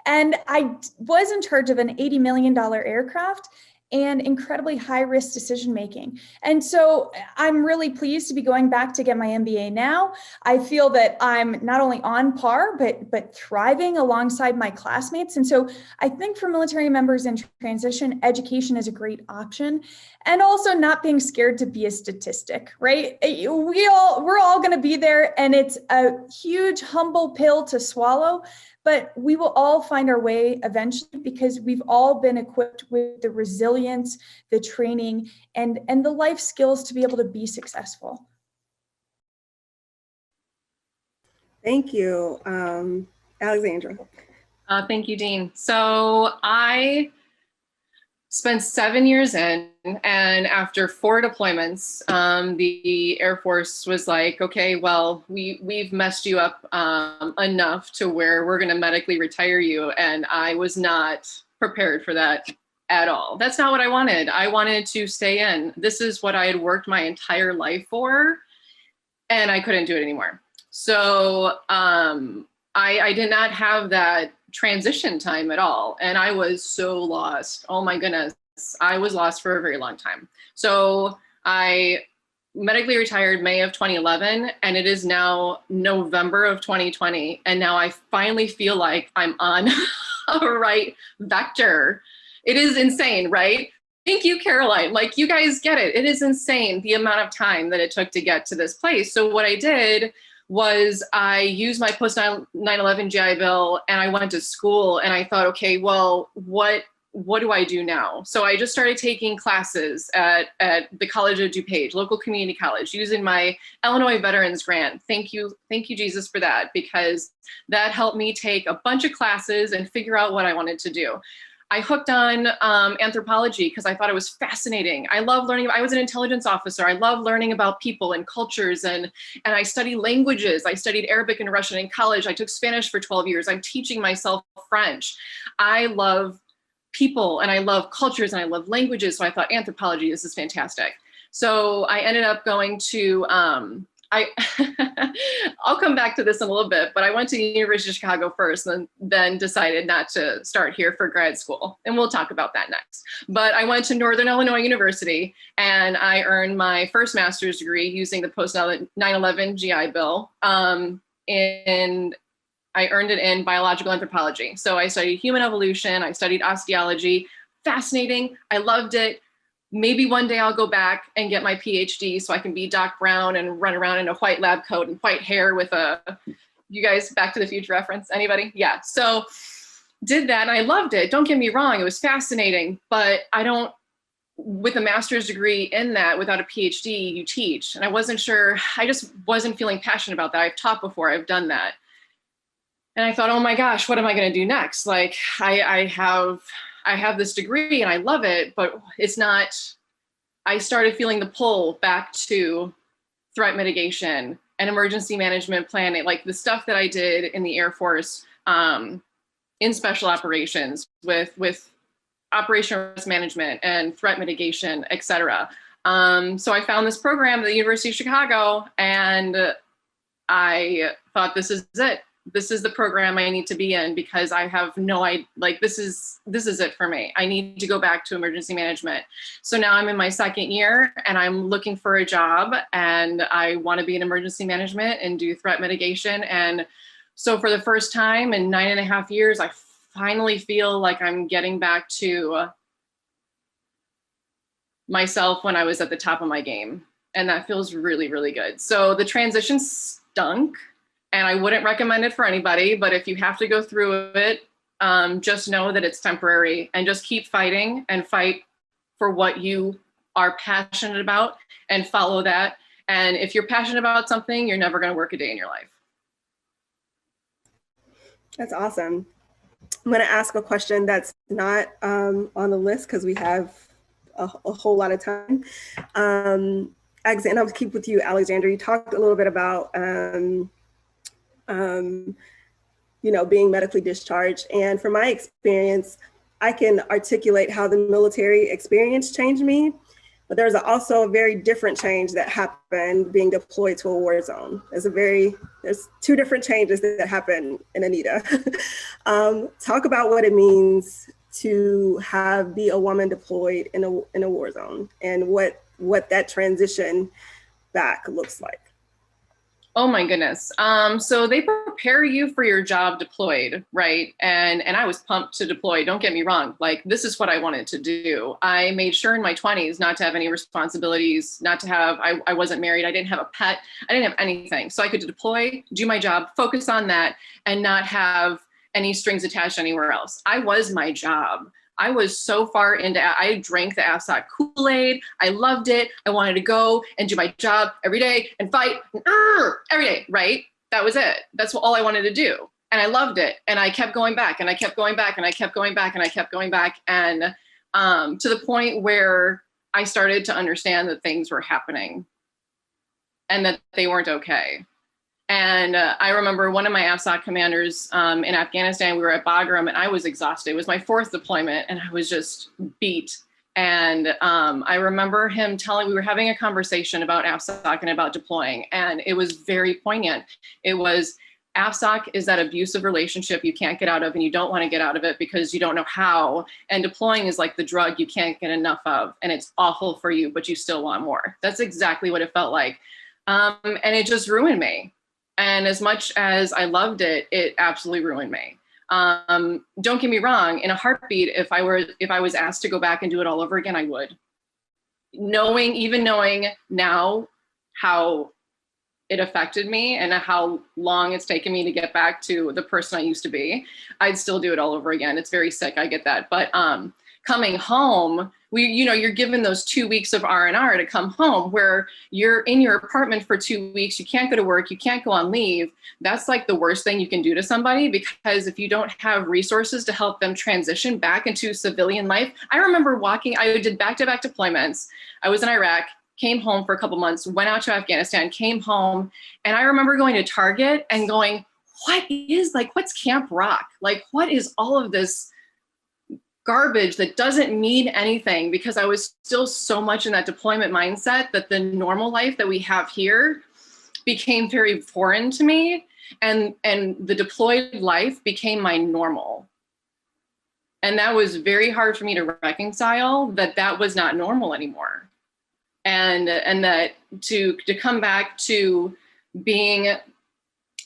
and I was in charge of an $80 million aircraft and incredibly high risk decision making. And so I'm really pleased to be going back to get my MBA now. I feel that I'm not only on par, but thriving alongside my classmates. And so I think for military members in transition, education is a great option. And also not being scared to be a statistic, right? We're all going to be there, and it's a huge, humble pill to swallow. But we will all find our way eventually, because we've all been equipped with the resilience, the training, and the life skills to be able to be successful. Thank you, Alexandra. Thank you, Dean. So I spent 7 years in, and after 4 deployments, the Air Force was like, okay, well, we've messed you up enough to where we're going to medically retire you. And I was not prepared for that at all. That's not what I wanted. I wanted to stay in. This is what I had worked my entire life for, and I couldn't do it anymore. So I did not have that transition time at all. And I was so lost. Oh my goodness. I was lost for a very long time. So I medically retired May of 2011, and it is now November of 2020. And now I finally feel like I'm on a right vector. It is insane, right? Thank you, Caroline. You guys get it. It is insane the amount of time that it took to get to this place. So what I did was I used my post 9/11 GI Bill, and I went to school, and I thought, okay, well, what what do I do now? So I just started taking classes at the College of DuPage, local community college, using my Illinois Veterans Grant. Thank you, Jesus, for that, because that helped me take a bunch of classes and figure out what I wanted to do. I hooked on anthropology because I thought it was fascinating. I love learning. I was an intelligence officer. I love learning about people and cultures, and I study languages. I studied Arabic and Russian in college. I took Spanish for 12 years. I'm teaching myself French. I love people and I love cultures and I love languages. So I thought anthropology, this is fantastic. So I ended up going to, I'll come back to this in a little bit, but I went to the University of Chicago first and then decided not to start here for grad school. And we'll talk about that next. But I went to Northern Illinois University and I earned my first master's degree using the post 9/11 GI Bill. And I earned it in biological anthropology. So I studied human evolution. I studied osteology. Fascinating. I loved it. Maybe one day I'll go back and get my PhD so I can be Doc Brown and run around in a white lab coat and white hair with you guys, Back to the Future reference? Anybody? Yeah. So did that and I loved it. Don't get me wrong. It was fascinating, but with a master's degree in that, without a PhD, you teach. And I wasn't sure. I just wasn't feeling passionate about that. I've taught before. I've done that. And I thought, oh my gosh, what am I going to do next? Like I have this degree and I love it, but it's not, I started feeling the pull back to threat mitigation and emergency management planning, like the stuff that I did in the Air Force in special operations with operational risk management and threat mitigation, et cetera. So I found this program at the University of Chicago and I thought, this is it. This is the program I need to be in because I have no idea, like this is it for me. I need to go back to emergency management. So now I'm in my second year and I'm looking for a job and I want to be in emergency management and do threat mitigation. And so for the first time in 9.5 years, I finally feel like I'm getting back to myself when I was at the top of my game. And that feels really, really good. So the transition stunk. And I wouldn't recommend it for anybody, but if you have to go through it, just know that it's temporary and just keep fighting and fight for what you are passionate about and follow that. And if you're passionate about something, you're never going to work a day in your life. That's awesome. I'm going to ask a question that's not on the list because we have a whole lot of time. And I'll keep with you, Alexandra. You talked a little bit about being medically discharged. And from my experience, I can articulate how the military experience changed me, but there's also a very different change that happened being deployed to a war zone. There's two different changes that happen in Anita. Talk about what it means to be a woman deployed in a war zone and what that transition back looks like. Oh my goodness. So they prepare you for your job deployed, right? And I was pumped to deploy. Don't get me wrong. Like, this is what I wanted to do. I made sure in my 20s not to have any responsibilities, I wasn't married. I didn't have a pet. I didn't have anything. So I could deploy, do my job, focus on that, and not have any strings attached anywhere else. I was my job. I was so far I drank the AFSOC Kool-Aid. I loved it. I wanted to go and do my job every day and fight every day, right? That was it. That's all I wanted to do. And I loved it. And I kept going back and I kept going back and I kept going back and I kept going back. And to the point where I started to understand that things were happening and that they weren't okay. And I remember one of my AFSOC commanders in Afghanistan, we were at Bagram and I was exhausted. It was my 4th deployment and I was just beat. And I remember him we were having a conversation about AFSOC and about deploying. And it was very poignant. It was, AFSOC is that abusive relationship you can't get out of and you don't want to get out of it because you don't know how. And deploying is like the drug you can't get enough of. And it's awful for you, but you still want more. That's exactly what it felt like. And it just ruined me. And as much as I loved it, it absolutely ruined me. Don't get me wrong, in a heartbeat, if I was asked to go back and do it all over again, I would. Even knowing now how it affected me and how long it's taken me to get back to the person I used to be, I'd still do it all over again. It's very sick. I get that. But coming home, you're given those 2 weeks of R&R to come home, where you're in your apartment for 2 weeks. You can't go to work. You can't go on leave. That's like the worst thing you can do to somebody, because if you don't have resources to help them transition back into civilian life. I remember I did back-to-back deployments. I was in Iraq, came home for a couple months, went out to Afghanistan, came home. And I remember going to Target and going, what's Camp Rock? Like, what is all of this garbage that doesn't mean anything? Because I was still so much in that deployment mindset that the normal life that we have here became very foreign to me. And the deployed life became my normal. And that was very hard for me to reconcile, that was not normal anymore. And that to come back to being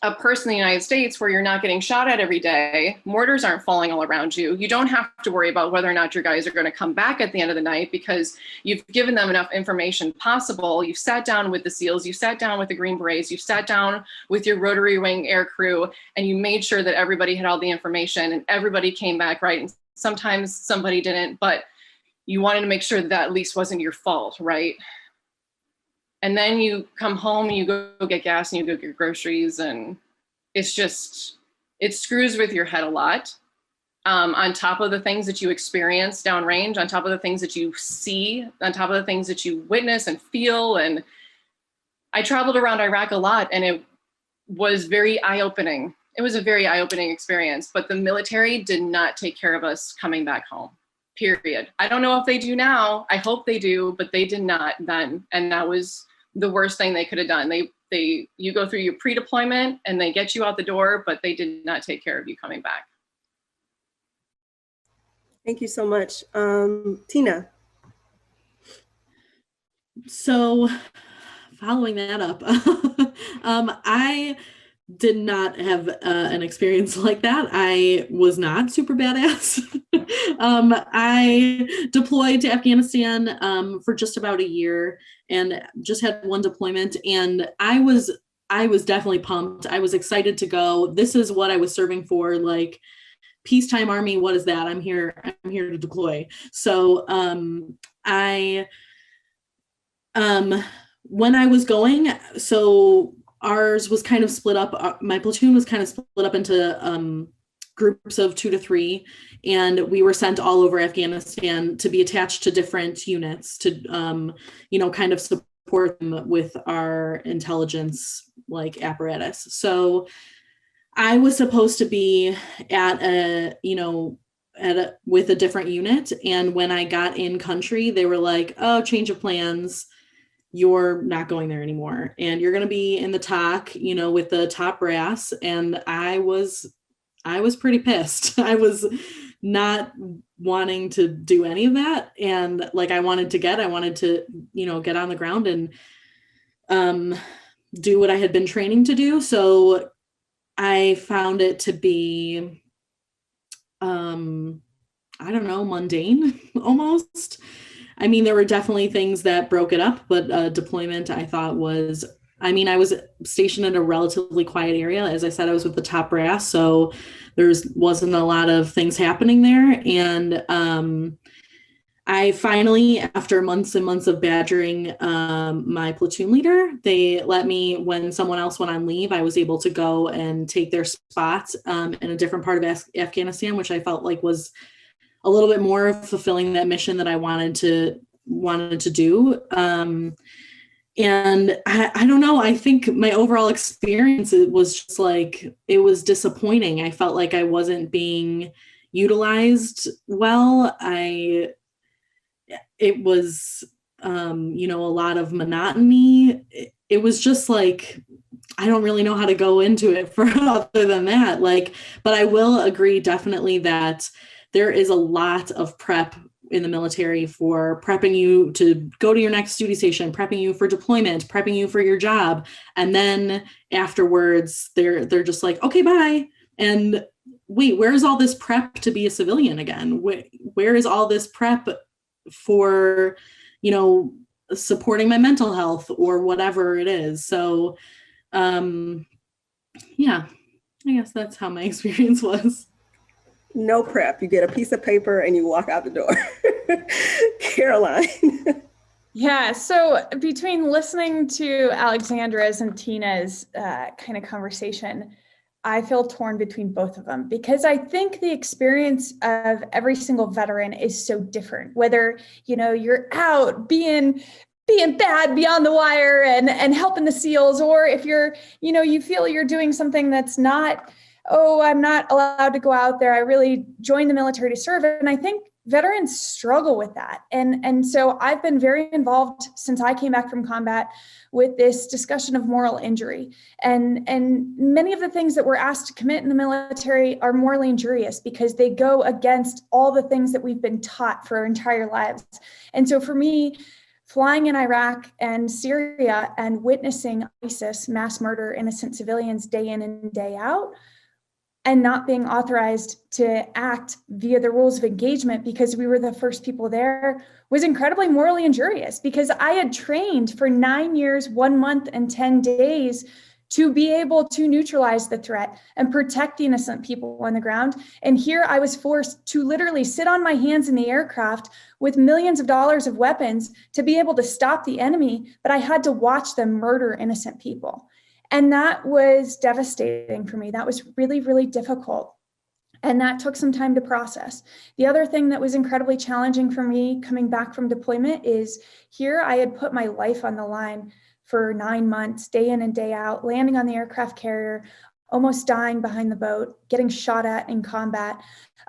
a person in the United States where you're not getting shot at every day, mortars aren't falling all around you. You don't have to worry about whether or not your guys are going to come back at the end of the night, because you've given them enough information possible. You've sat down with the SEALs, you sat down with the Green Berets, you sat down with your rotary wing air crew, and you made sure that everybody had all the information and everybody came back right. And sometimes somebody didn't, but you wanted to make sure that at least wasn't your fault, right? And then you come home and you go get gas and you go get groceries, and it screws with your head a lot. On top of the things that you experience downrange, on top of the things that you see, on top of the things that you witness and feel. And I traveled around Iraq a lot, and it was very eye-opening. It was a very eye-opening experience, but the military did not take care of us coming back home, period. I don't know if they do now. I hope they do, but they did not then. And that was the worst thing they could have done. You go through your pre-deployment and they get you out the door, but they did not take care of you coming back. Thank you so much. Tina. So following that up, I did not have an experience like that. I was not super badass. I deployed to Afghanistan for just about a year and just had one deployment. And I was definitely pumped. I was excited to go. This is what I was serving for, like peacetime army. What is that? I'm here to deploy. So when I was going, so ours was kind of split up. My platoon was kind of split up into groups of 2 to 3, and we were sent all over Afghanistan to be attached to different units to, kind of support them with our intelligence like apparatus. So I was supposed to be with a different unit. And when I got in country, they were like, oh, change of plans. You're not going there anymore. And you're going to be in the TOC, with the top brass. And I was pretty pissed. I was not wanting to do any of that. And like, I wanted to get on the ground and do what I had been training to do. So I found it to be, mundane almost. I mean, there were definitely things that broke it up, but deployment I thought was, I was stationed in a relatively quiet area. As I said, I was with the top brass, so wasn't a lot of things happening there. And I finally, after months and months of badgering my platoon leader, they let me, when someone else went on leave, I was able to go and take their spot in a different part of Afghanistan, which I felt like was a little bit more fulfilling that mission that I wanted to do. And I don't know, I think my overall experience, it was just like, it was disappointing. I felt like I wasn't being utilized well. It was, a lot of monotony. It was just like, I don't really know how to go into it for other than that. But I will agree definitely that there is a lot of prep in the military for prepping you to go to your next duty station, prepping you for deployment, prepping you for your job. And then afterwards, they're just like, okay, bye. And wait, where's all this prep to be a civilian again? Where is all this prep for, supporting my mental health or whatever it is? So Yeah, I guess that's how my experience was. No prep. You get a piece of paper and you walk out the door. Caroline. Yeah, so between listening to Alexandra's and Tina's kind of conversation, I feel torn between both of them because I think the experience of every single veteran is so different. Whether, you know, you're out being bad beyond the wire and helping the SEALs, or if you're, you know, you feel you're doing something that's not, oh, I'm not allowed to go out there. I really joined the military to serve. And I think veterans struggle with that. And so I've been very involved since I came back from combat with this discussion of moral injury. And many of the things that we're asked to commit in the military are morally injurious because they go against all the things that we've been taught for our entire lives. And so for me, flying in Iraq and Syria and witnessing ISIS mass murder innocent civilians day in and day out, and not being authorized to act via the rules of engagement because we were the first people there was incredibly morally injurious because I had trained for 9 years, 1 month, and 10 days to be able to neutralize the threat and protect the innocent people on the ground. And here I was forced to literally sit on my hands in the aircraft with millions of dollars of weapons to be able to stop the enemy, but I had to watch them murder innocent people. And that was devastating for me. That was really, really difficult. And that took some time to process. The other thing that was incredibly challenging for me coming back from deployment is here I had put my life on the line for 9 months, day in and day out, landing on the aircraft carrier, almost dying behind the boat, getting shot at in combat,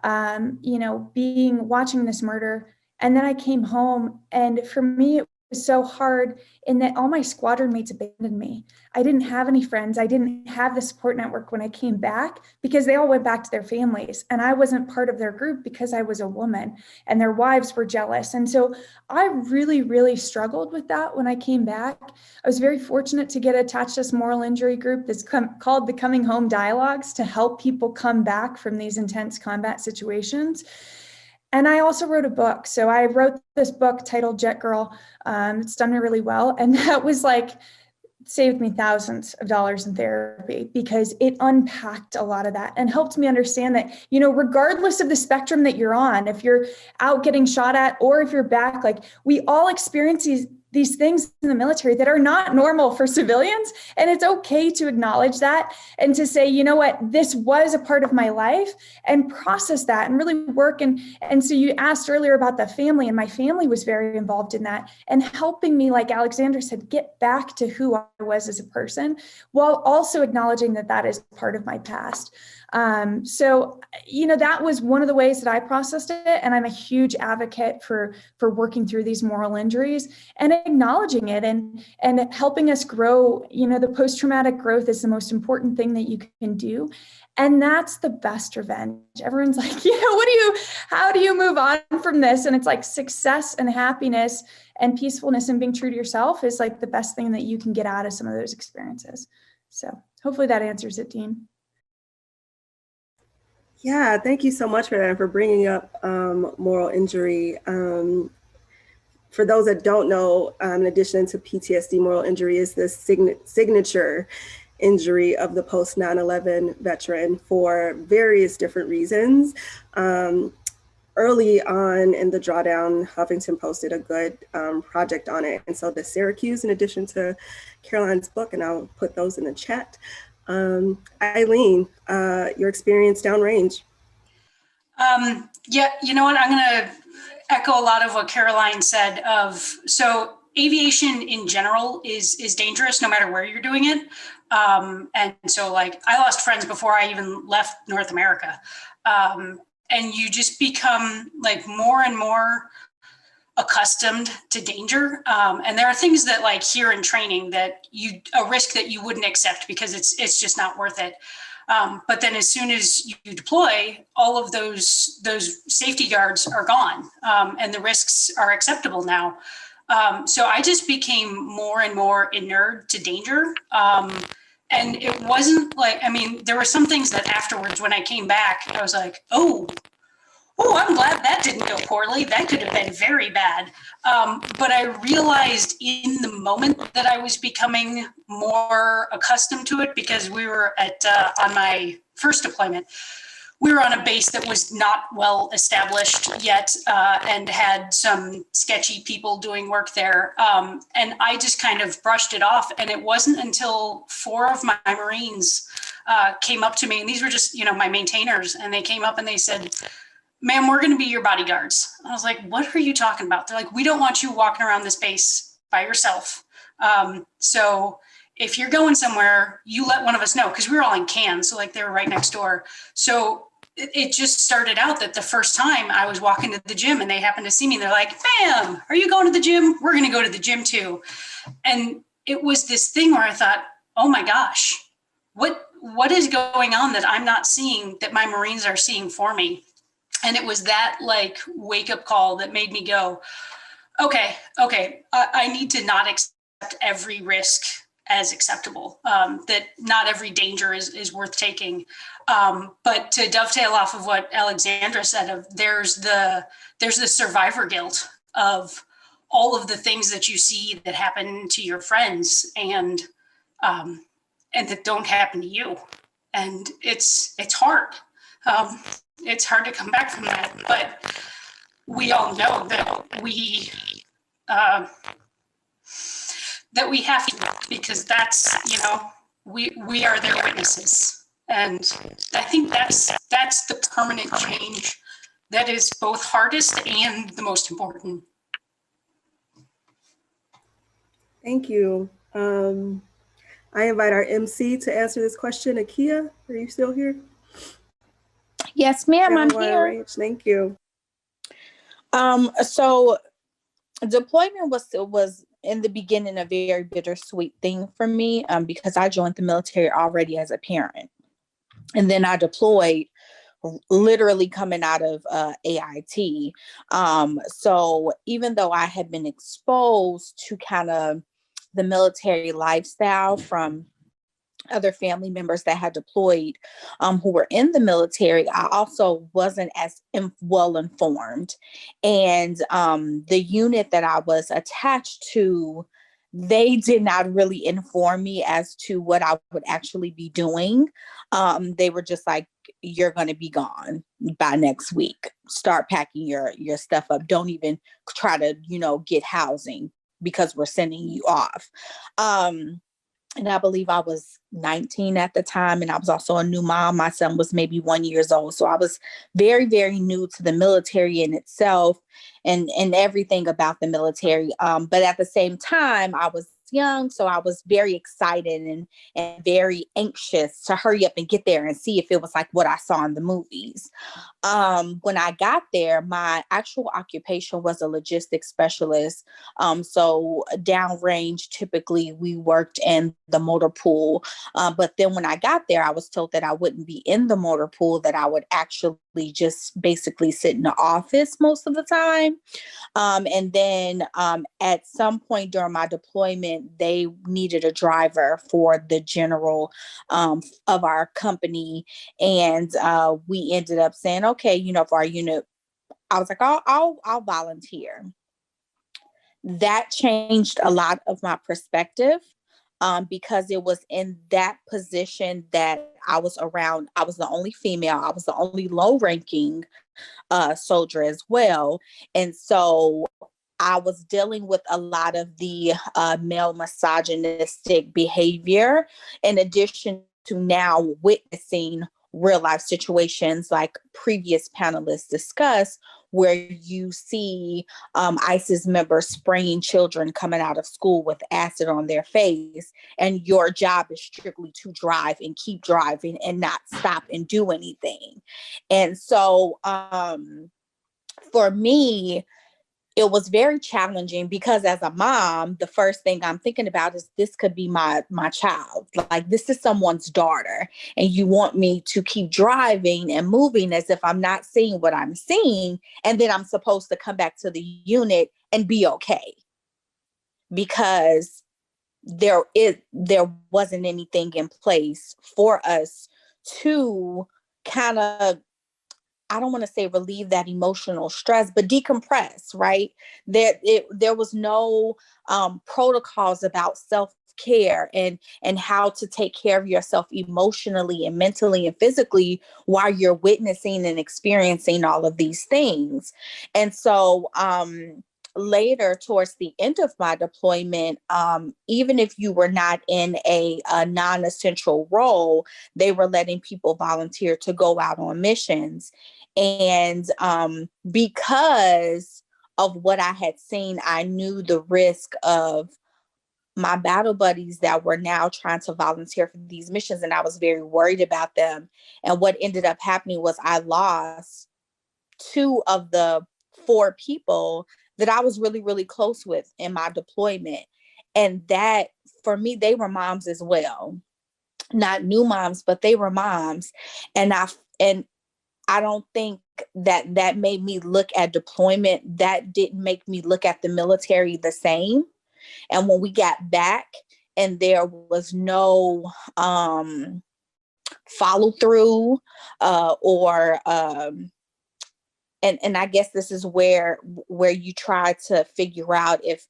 watching this murder. And then I came home, and for me, it was so hard in that all my squadron mates abandoned me. I didn't have any friends. I didn't have the support network when I came back because they all went back to their families, and I wasn't part of their group because I was a woman and their wives were jealous. And so I really, really struggled with that when I came back. I was very fortunate to get attached to this moral injury group that's called the Coming Home Dialogues to help people come back from these intense combat situations. And I also wrote a book. So I wrote this book titled Jet Girl. It's done really well. And that was like, saved me thousands of dollars in therapy because it unpacked a lot of that and helped me understand that, you know, regardless of the spectrum that you're on, if you're out getting shot at or if you're back, like we all experience these things in the military that are not normal for civilians. And it's okay to acknowledge that and to say, you know what, this was a part of my life, and process that and really work. And so you asked earlier about the family, and my family was very involved in that and helping me, like Alexandra said, get back to who I was as a person, while also acknowledging that that is part of my past. So, you know, that was one of the ways that I processed it. And I'm a huge advocate for working through these moral injuries and acknowledging it and helping us grow. You know, the post-traumatic growth is the most important thing that you can do. And that's the best revenge. Everyone's like, you know, how do you move on from this? And it's like success and happiness and peacefulness and being true to yourself is like the best thing that you can get out of some of those experiences. So hopefully that answers it, Dean. Yeah, thank you so much for that and for bringing up moral injury. For those that don't know, in addition to PTSD, moral injury is the signature injury of the post 9/11 veteran for various different reasons. Early on in the drawdown, Huffington posted a good project on it. And so the Syracuse, in addition to Caroline's book, and I'll put those in the chat. Eileen, your experience downrange. Yeah, you know what? I'm going to echo a lot of what Caroline said. So aviation in general is dangerous no matter where you're doing it. And so like I lost friends before I even left North America. And you just become like more and more accustomed to danger. And there are things that like here in training that a risk that you wouldn't accept because it's just not worth it. But then as soon as you deploy, all of those safety guards are gone, and the risks are acceptable now. So I just became more and more inured to danger. And it wasn't like, I mean, there were some things that afterwards when I came back, I was like, oh, Oh, I'm glad that didn't go poorly. That could have been very bad. But I realized in the moment that I was becoming more accustomed to it, because we were on my first deployment, we were on a base that was not well established yet, and had some sketchy people doing work there. And I just kind of brushed it off. And it wasn't until 4 of my Marines came up to me, and these were just, my maintainers, and they came up and they said, "Ma'am, we're going to be your bodyguards." I was like, "What are you talking about?" They're like, "We don't want you walking around this base by yourself. So if you're going somewhere, you let one of us know," because we were all in cans. So like they were right next door. So it just started out that the first time I was walking to the gym and they happened to see me, they're like, "Ma'am, are you going to the gym? We're going to go to the gym too." And it was this thing where I thought, oh my gosh, what is going on that I'm not seeing that my Marines are seeing for me? And it was that like wake up call that made me go, okay, I need to not accept every risk as acceptable, that not every danger is worth taking. But to dovetail off of what Alexandra said, there's the survivor guilt of all of the things that you see that happen to your friends and that don't happen to you. And it's hard. It's hard to come back from that, but we all know that we have to, because that's, we are their witnesses. And I think that's the permanent change that is both hardest and the most important. Thank you. I invite our MC to answer this question. Akia, are you still here? Yes, ma'am, I'm here. Thank you. So deployment was in the beginning a very bittersweet thing for me, because I joined the military already as a parent, and then I deployed literally coming out of AIT. So even though I had been exposed to kind of the military lifestyle from other family members that had deployed, who were in the military, I also wasn't as well informed. And the unit that I was attached to, they did not really inform me as to what I would actually be doing. They were just like, "You're going to be gone by next week. Start packing your stuff up. Don't even try to, get housing because we're sending you off." And I believe I was 19 at the time, and I was also a new mom. My son was maybe 1 year old. So I was very, very new to the military in itself and everything about the military. But at the same time, I was young, so I was very excited and very anxious to hurry up and get there and see if it was like what I saw in the movies. When I got there, my actual occupation was a logistics specialist. So downrange, typically we worked in the motor pool. But then when I got there, I was told that I wouldn't be in the motor pool, that I would actually just basically sit in the office most of the time. And then at some point during my deployment, they needed a driver for the general of our company. And we ended up saying, okay, for our unit, I was like, I'll volunteer. That changed a lot of my perspective, because it was in that position that I was around. I was the only female. I was the only low-ranking soldier as well. And so I was dealing with a lot of the male misogynistic behavior, in addition to now witnessing real life situations like previous panelists discussed, where you see ISIS members spraying children coming out of school with acid on their face, and your job is strictly to drive and keep driving and not stop and do anything. And so for me, it was very challenging, because as a mom, the first thing I'm thinking about is this could be my child. Like, this is someone's daughter, and you want me to keep driving and moving as if I'm not seeing what I'm seeing. And then I'm supposed to come back to the unit and be okay, because there wasn't anything in place for us to kind of I don't want to say relieve that emotional stress, but decompress, right? There was no protocols about self-care and how to take care of yourself emotionally and mentally and physically while you're witnessing and experiencing all of these things. And so later, towards the end of my deployment, even if you were not in a non-essential role, they were letting people volunteer to go out on missions. And because of what I had seen, I knew the risk of my battle buddies that were now trying to volunteer for these missions, and I was very worried about them. And what ended up happening was I lost 2 of the 4 people that I was really, really close with in my deployment. And that, for me, they were moms as well. Not new moms, but they were moms. And I don't think that made me look at deployment. That didn't make me look at the military the same. And when we got back and there was no follow through or and I guess this is where you try to figure out if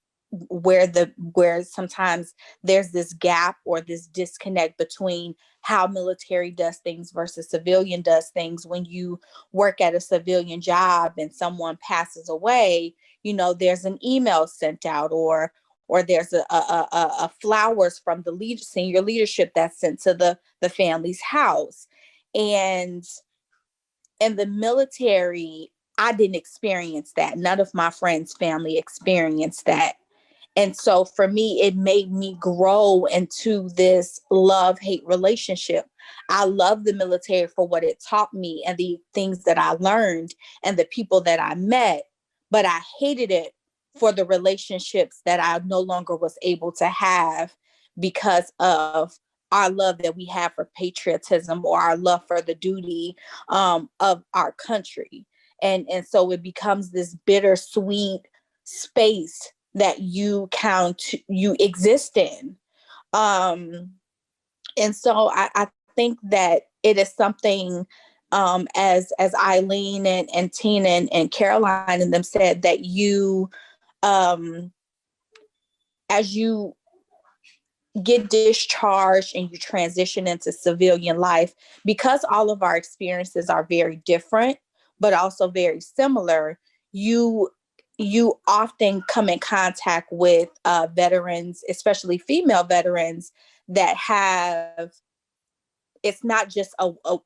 where sometimes there's this gap or this disconnect between how military does things versus civilian does things. When you work at a civilian job and someone passes away, there's an email sent out or there's a flowers from the senior leadership that's sent to the family's house. And in the military, I didn't experience that. None of my friends' family experienced that. And so for me, it made me grow into this love-hate relationship. I love the military for what it taught me and the things that I learned and the people that I met, but I hated it for the relationships that I no longer was able to have because of our love that we have for patriotism or our love for the duty of our country. And so it becomes this bittersweet space that you exist in. And so I think that it is something, as Eileen and Tina and Caroline and them said, that you, as you get discharged and you transition into civilian life, because all of our experiences are very different, but also very similar, you often come in contact with veterans, especially female veterans, that have, it's not just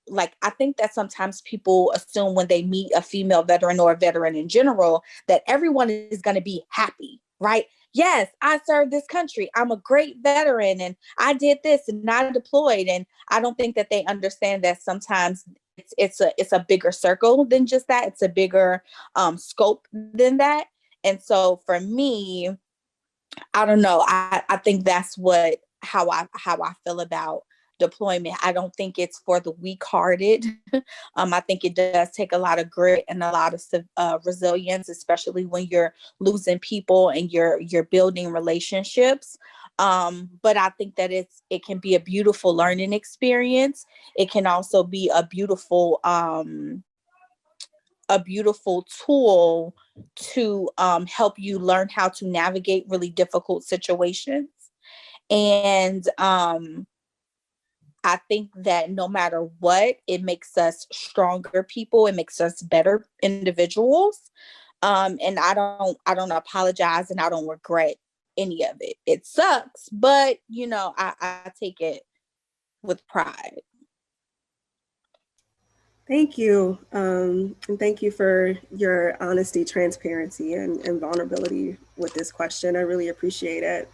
like, I think that sometimes people assume when they meet a female veteran or a veteran in general, that everyone is going to be happy, right? Yes, I served this country. I'm a great veteran and I did this and I deployed. And I don't think that they understand that sometimes it's a bigger circle than just that. It's a bigger scope than that. And so for me, I don't know. I think that's how I feel about deployment. I don't think it's for the weak-hearted. I think it does take a lot of grit and a lot of resilience, especially when you're losing people and you're building relationships. But I think that it can be a beautiful learning experience. It can also be a beautiful tool to help you learn how to navigate really difficult situations. And I think that no matter what, it makes us stronger people. It makes us better individuals. And I don't apologize and I don't regret any of it. It sucks, but I take it with pride. Thank you. And thank you for your honesty, transparency, and vulnerability with this question. I really appreciate it.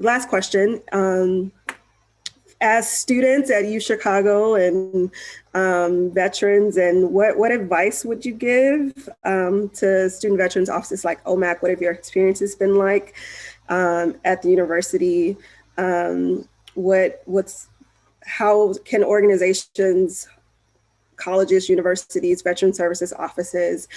Last question. As students at U Chicago and veterans, and what advice would you give to student veterans offices like OMAC? What have your experiences been like at the university? How can organizations, colleges, universities, veteran services offices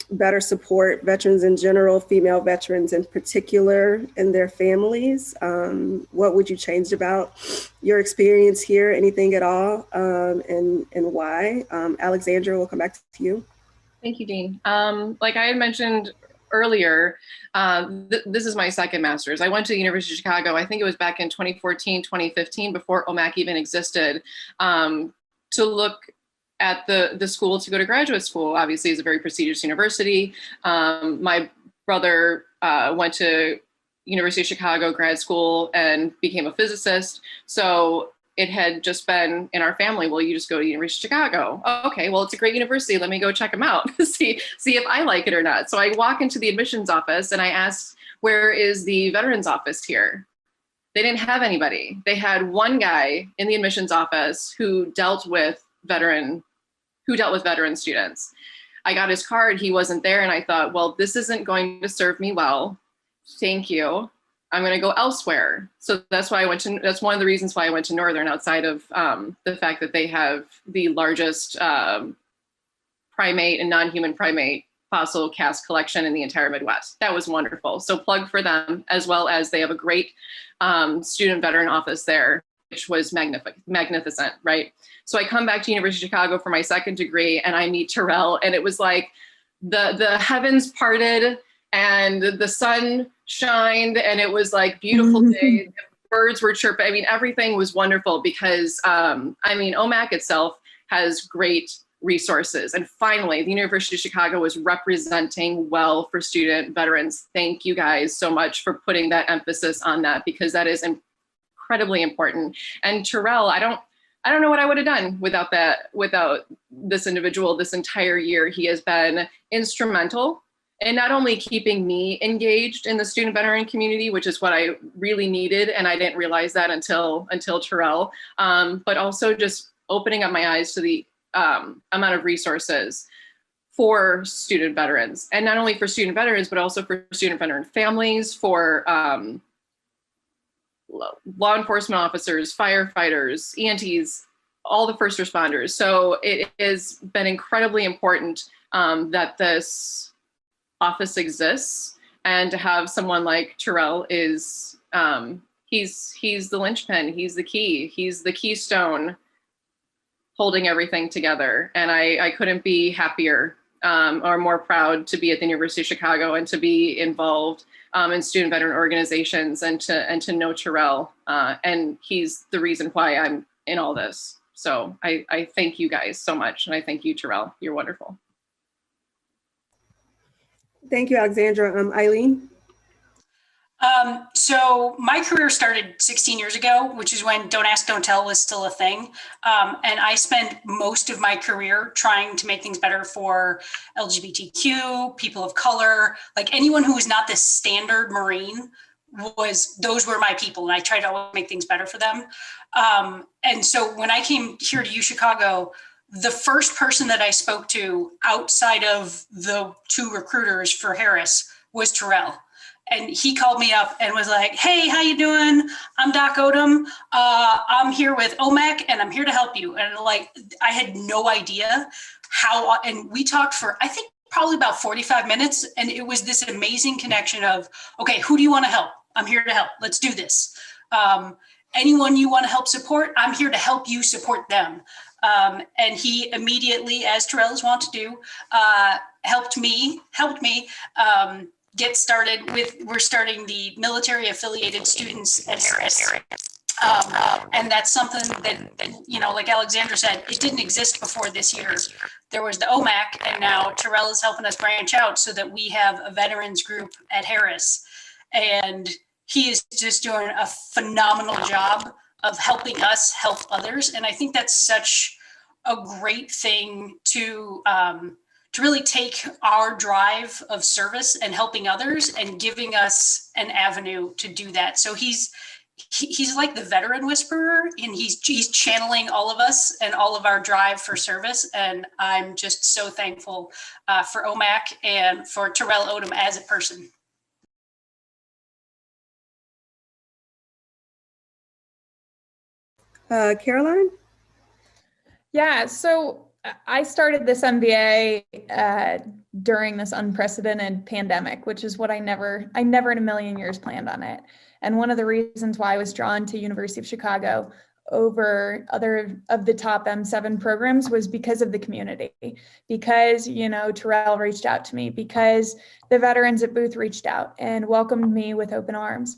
better support veterans in general, female veterans in particular, and their families? What would you change about your experience here? Anything at all? And why? Alexandra, we'll come back to you. Thank you, Dean. Like I had mentioned earlier, this is my second master's. I went to the University of Chicago, I think it was back in 2014, 2015, before OMAC even existed, to look at the school to go to graduate school. Obviously, it's a very prestigious university. My brother went to University of Chicago grad school and became a physicist. So it had just been in our family, well, you just go to University of Chicago. Oh, okay, well, it's a great university. Let me go check them out, see if I like it or not. So I walk into the admissions office and I asked, where is the veterans office here? They didn't have anybody. They had one guy in the admissions office who dealt with veteran students. I got his card, he wasn't there, and I thought, well, this isn't going to serve me well. Thank you. I'm going to go elsewhere. So that's why that's one of the reasons why I went to Northern, outside of the fact that they have the largest primate and non-human primate fossil cast collection in the entire Midwest. That was wonderful. So plug for them, as well as they have a great student veteran office there, which was magnificent, right? So I come back to University of Chicago for my second degree and I meet Terrell, and it was like the heavens parted and the sun shined and it was like beautiful day. Birds were chirping. I mean, everything was wonderful because, OMAC itself has great resources. And finally, the University of Chicago was representing well for student veterans. Thank you guys so much for putting that emphasis on that, because that is incredibly important. And Terrell, I don't know what I would have done without this individual this entire year. He has been instrumental in not only keeping me engaged in the student veteran community, which is what I really needed, and I didn't realize that until Terrell, but also just opening up my eyes to the amount of resources for student veterans, and not only for student veterans, but also for student veteran families, for law enforcement officers, firefighters, EMTs, all the first responders. So it has been incredibly important that this office exists, and to have someone like Terrell is, he's the linchpin, he's the key, he's the keystone holding everything together. And I couldn't be happier or more proud to be at the University of Chicago and to be involved in student veteran organizations, and to know Terrell. And he's the reason why I'm in all this. So I thank you guys so much. And I thank you, Terrell. You're wonderful. Thank you, Alexandra. Eileen? So my career started 16 years ago, which is when Don't Ask, Don't Tell was still a thing. And I spent most of my career trying to make things better for LGBTQ, people of color, like anyone who was not the standard Marine. Those were my people, and I tried to always make things better for them. And so when I came here to UChicago, the first person that I spoke to outside of the two recruiters for Harris was Terrell. And he called me up and was like, hey, how you doing? I'm Doc Odom. I'm here with OMAC and I'm here to help you. And like, I had no idea how, and we talked for, I think probably about 45 minutes. And it was this amazing connection of, okay, who do you want to help? I'm here to help. Let's do this. Anyone you want to help support, I'm here to help you support them. And he immediately, as Terrell is wont to do, helped me get started with, we're starting the military affiliated students at Harris. And that's something that, you know, like Alexandra said, it didn't exist before this year. There was the OMAC, and now Terrell is helping us branch out so that we have a veterans group at Harris. And he is just doing a phenomenal job of helping us help others. And I think that's such a great thing to really take our drive of service and helping others and giving us an avenue to do that. So he's like the veteran whisperer, and he's channeling all of us and all of our drive for service. And I'm just so thankful for OMAC and for Terrell Odom as a person. Caroline? Yeah, so I started this MBA during this unprecedented pandemic, which is what I never in a million years planned on it. And one of the reasons why I was drawn to University of Chicago over other of the top M7 programs was because of the community, because, Terrell reached out to me, because the veterans at Booth reached out and welcomed me with open arms.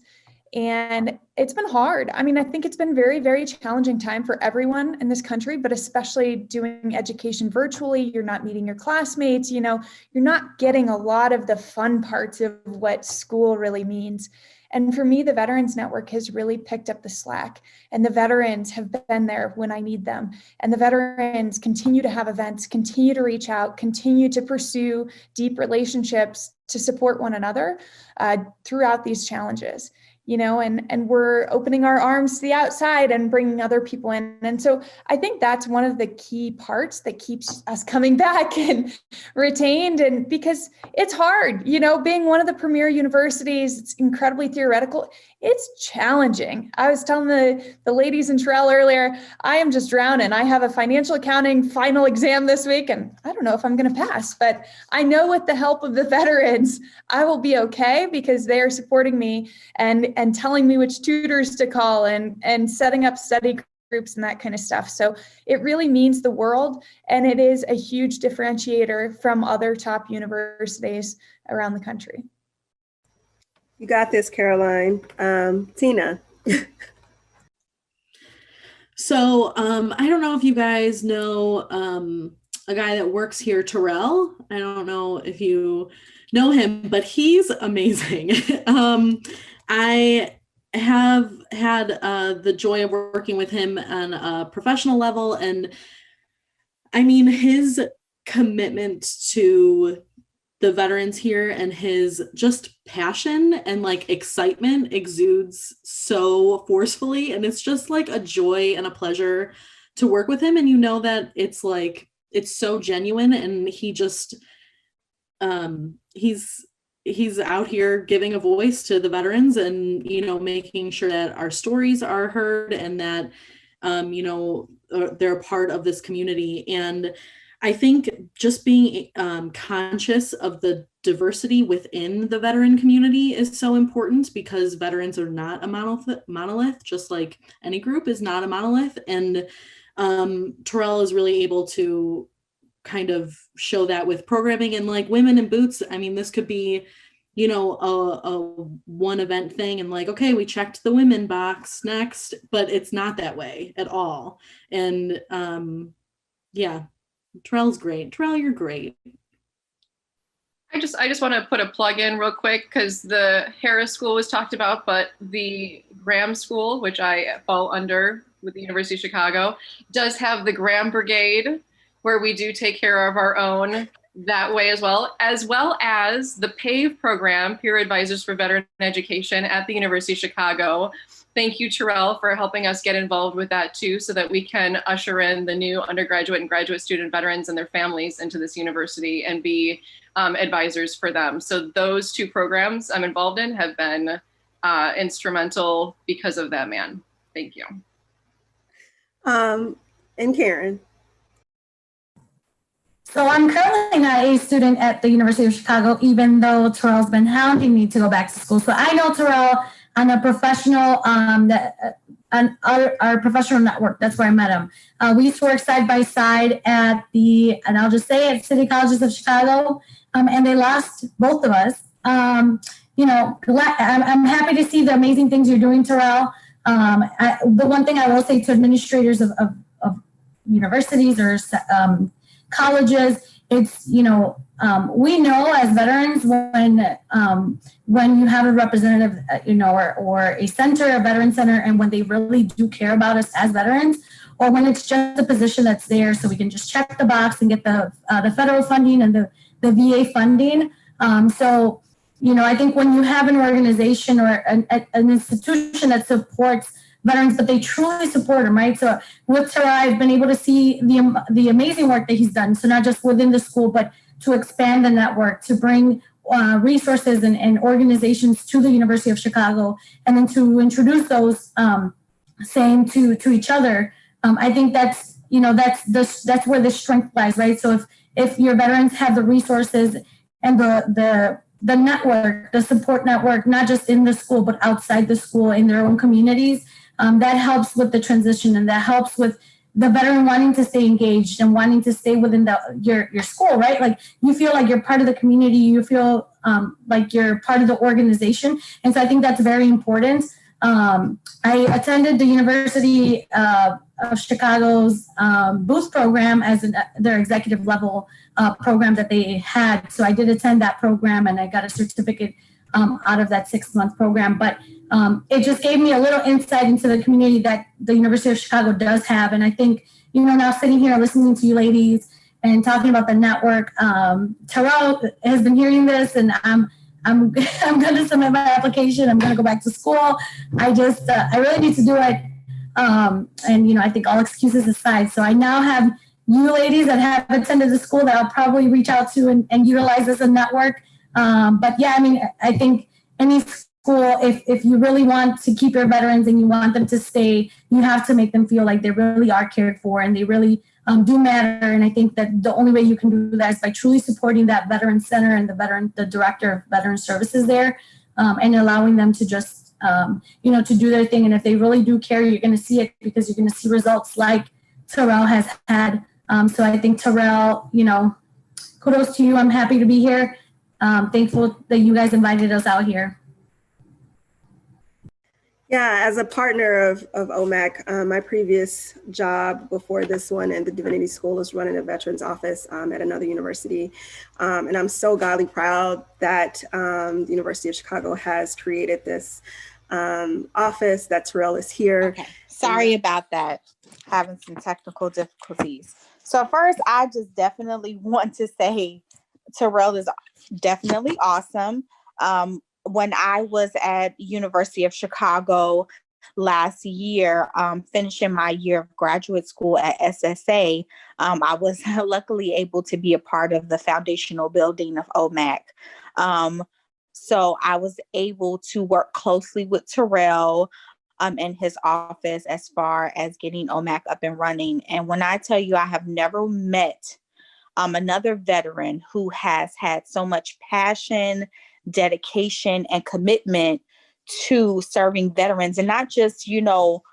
And it's been hard. I mean, I think it's been very, very challenging time for everyone in this country, but especially doing education virtually. You're not meeting your classmates, you're not getting a lot of the fun parts of what school really means. And for me, the Veterans Network has really picked up the slack, and the veterans have been there when I need them. And the veterans continue to have events, continue to reach out, continue to pursue deep relationships to support one another throughout these challenges. And we're opening our arms to the outside and bringing other people in. And so I think that's one of the key parts that keeps us coming back and retained. And because it's hard, being one of the premier universities, it's incredibly theoretical. It's challenging. I was telling the ladies in Terrell earlier, I am just drowning. I have a financial accounting final exam this week, and I don't know if I'm going to pass, but I know with the help of the veterans, I will be okay, because they are supporting me and telling me which tutors to call and setting up study groups and that kind of stuff. So it really means the world, and it is a huge differentiator from other top universities around the country. You got this, Caroline. Tina. So I don't know if you guys know a guy that works here, Terrell. I don't know if you know him, but he's amazing. I have had the joy of working with him on a professional level. And I mean, his commitment to the veterans here and his just passion and like excitement exudes so forcefully. And it's just like a joy and a pleasure to work with him. And that it's so genuine, and he just, he's out here giving a voice to the veterans and, making sure that our stories are heard and that, they're a part of this community. And I think just being conscious of the diversity within the veteran community is so important, because veterans are not a monolith, just like any group is not a monolith. And Terrell is really able to kind of show that with programming and like Women in Boots. I mean, this could be, a one event thing and like, okay, we checked the women box next, but it's not that way at all. And yeah. Terrell's great. Terrell, you're great. I just want to put a plug in real quick, because the Harris School was talked about, but the Graham School, which I fall under with the University of Chicago, does have the Graham Brigade, where we do take care of our own that way as well as the PAVE program, Peer Advisors for Veteran Education at the University of Chicago. Thank you, Terrell, for helping us get involved with that too, so that we can usher in the new undergraduate and graduate student veterans and their families into this university and be advisors for them. So those two programs I'm involved in have been instrumental because of that man. Thank you. And Karen. So I'm currently not a student at the University of Chicago, even though Terrell's been hounding me to go back to school. So I know Terrell on a professional, on our professional network. That's where I met him. We used to work side by side at and I'll just say it, City Colleges of Chicago, and they lost both of us. I'm happy to see the amazing things you're doing, Terrell. The one thing I will say to administrators of universities or colleges, it's, we know as veterans when you have a representative, or a center, a veteran center, and when they really do care about us as veterans, or when it's just a position that's there so we can just check the box and get the federal funding and the VA funding. I think when you have an organization or an institution that supports veterans, but they truly support them, right? So with Terrell, I've been able to see the amazing work that he's done. So not just within the school, but to expand the network, to bring resources and organizations to the University of Chicago, and then to introduce those same to each other. I think that's that's where the strength lies, right? So if your veterans have the resources and the network, the support network, not just in the school, but outside the school in their own communities, that helps with the transition, and that helps with the veteran wanting to stay engaged and wanting to stay within your school, right? Like you feel like you're part of the community, you feel like you're part of the organization. And so I think that's very important. I attended the University of Chicago's Boost program as their executive level program that they had. So I did attend that program, and I got a certificate out of that 6-month program. But it just gave me a little insight into the community that the University of Chicago does have. And I think, now sitting here listening to you ladies and talking about the network, Terrell has been hearing this, and I'm going to submit my application. I'm going to go back to school. I really need to do it. And, I think all excuses aside. So I now have you ladies that have attended the school that I'll probably reach out to and utilize as a network. But yeah, I think any school, if you really want to keep your veterans and you want them to stay, you have to make them feel like they really are cared for and they really do matter. And I think that the only way you can do that is by truly supporting that veteran center and the director of veteran services there, and allowing them to just, to do their thing. And if they really do care, you're going to see it, because you're going to see results like Terrell has had. So I think Terrell, kudos to you. I'm happy to be here. Thankful that you guys invited us out here. Yeah, as a partner of OMAC, my previous job before this one in the Divinity School was running a veterans office at another university. And I'm so godly proud that the University of Chicago has created this office, that Terrell is here. Okay, sorry about that. Having some technical difficulties. So first, I just definitely want to say Terrell is definitely awesome. When I was at University of Chicago last year, finishing my year of graduate school at SSA, I was luckily able to be a part of the foundational building of OMAC. So I was able to work closely with Terrell in his office as far as getting OMAC up and running. And when I tell you, I have never met another veteran who has had so much passion, dedication, and commitment to serving veterans, and not just, male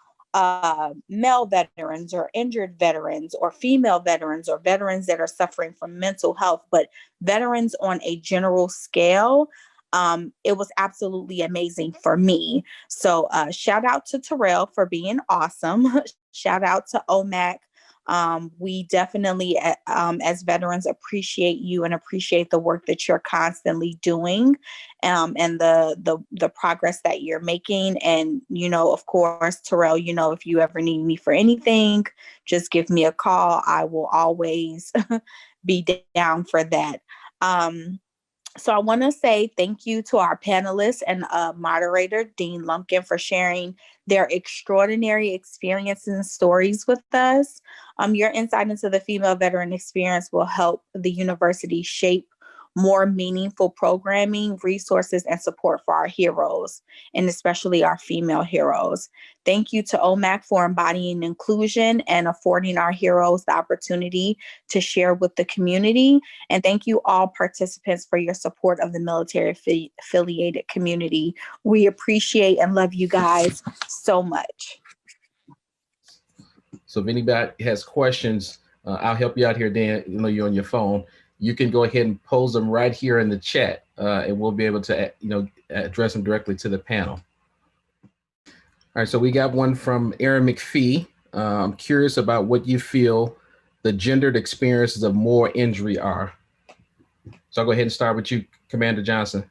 veterans or injured veterans or female veterans or veterans that are suffering from mental health, but veterans on a general scale. It was absolutely amazing for me. So shout out to Terrell for being awesome. Shout out to OMAC. We definitely, as veterans, appreciate you and appreciate the work that you're constantly doing, and the progress that you're making. And, of course, Terrell, if you ever need me for anything, just give me a call. I will always be down for that. So I want to say thank you to our panelists and moderator, Dean Lumpkin, for sharing their extraordinary experiences and stories with us. Your insight into the female veteran experience will help the university shape more meaningful programming, resources, and support for our heroes, and especially our female heroes. Thank you to OMAC for embodying inclusion and affording our heroes the opportunity to share with the community. And thank you all participants for your support of the military affiliated community. We appreciate and love you guys so much. So if anybody has questions, I'll help you out here, Dan. You're on your phone. You can go ahead and pose them right here in the chat, and we'll be able to, address them directly to the panel. All right, so we got one from Erin McPhee. I'm curious about what you feel the gendered experiences of more injury are. So I'll go ahead and start with you, Commander Johnson.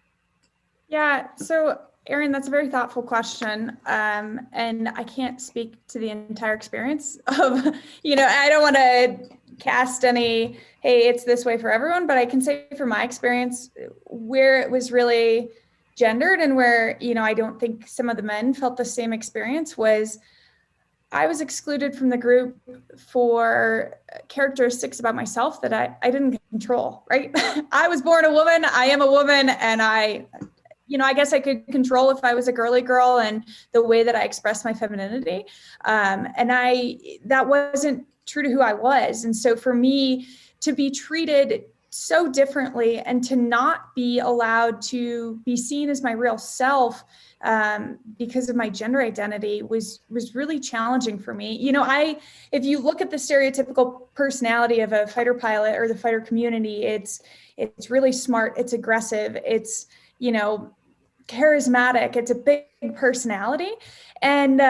Yeah, so Erin, that's a very thoughtful question. And I can't speak to the entire experience of, I don't want to cast any, hey, it's this way for everyone, but I can say from my experience where it was really gendered and where, I don't think some of the men felt the same experience was I was excluded from the group for characteristics about myself that I didn't control, right? I was born a woman, I am a woman, and I I guess I could control if I was a girly girl and the way that I expressed my femininity. And that wasn't true to who I was. And so for me to be treated so differently and to not be allowed to be seen as my real self because of my gender identity was really challenging for me. If you look at the stereotypical personality of a fighter pilot or the fighter community, it's really smart, it's aggressive, it's, charismatic, it's a big personality. And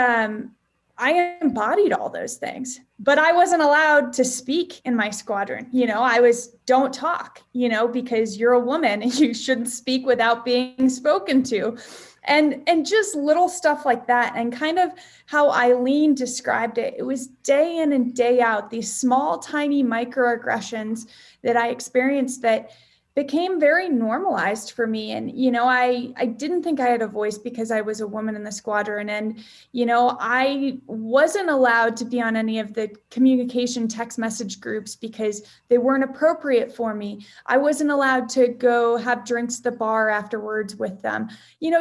I embodied all those things, but I wasn't allowed to speak in my squadron. I was, don't talk, because you're a woman and you shouldn't speak without being spoken to. And just little stuff like that. And kind of how Eileen described it, it was day in and day out, these small, tiny microaggressions that I experienced that became very normalized for me. And, I didn't think I had a voice because I was a woman in the squadron. And, I wasn't allowed to be on any of the communication text message groups because they weren't appropriate for me. I wasn't allowed to go have drinks at the bar afterwards with them.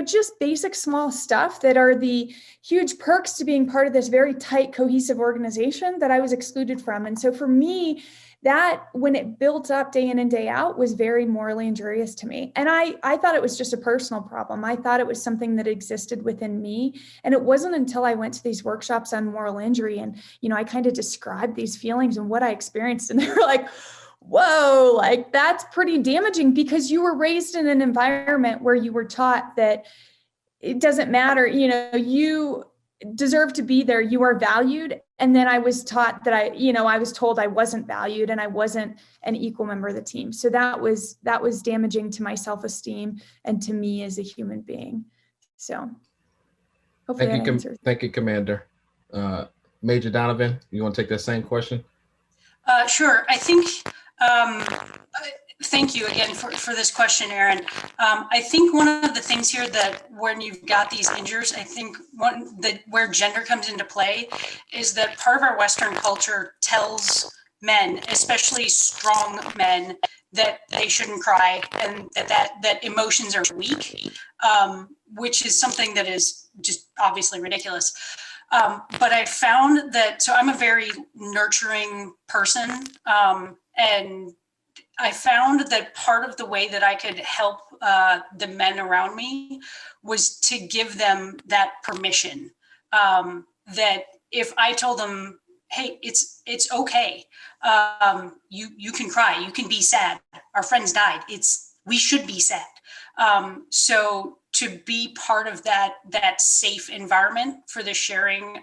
Just basic small stuff that are the huge perks to being part of this very tight, cohesive organization that I was excluded from. And so for me, that, when it built up day in and day out, was very morally injurious to me. And I thought it was just a personal problem. I thought it was something that existed within me. And it wasn't until I went to these workshops on moral injury and, I kind of described these feelings and what I experienced. And they were like, whoa, like that's pretty damaging, because you were raised in an environment where you were taught that it doesn't matter, you deserve to be there, you are valued. And then I was taught that I was told I wasn't valued and I wasn't an equal member of the team. So that was damaging to my self-esteem and to me as a human being. So hopefully that answers. Thank you, Commander. Major Donovan, you want to take that same question? Sure. I think, thank you again for this question, Aaron. I think one of the things here that when you've got these injuries, I think where gender comes into play is that part of our Western culture tells men, especially strong men, that they shouldn't cry and that emotions are weak, which is something that is just obviously ridiculous. But I found that, so I'm a very nurturing person, and I found that part of the way that I could help the men around me was to give them that permission. That if I told them, hey, it's okay. You can cry, you can be sad. Our friends died. We should be sad. So to be part of that safe environment for the sharing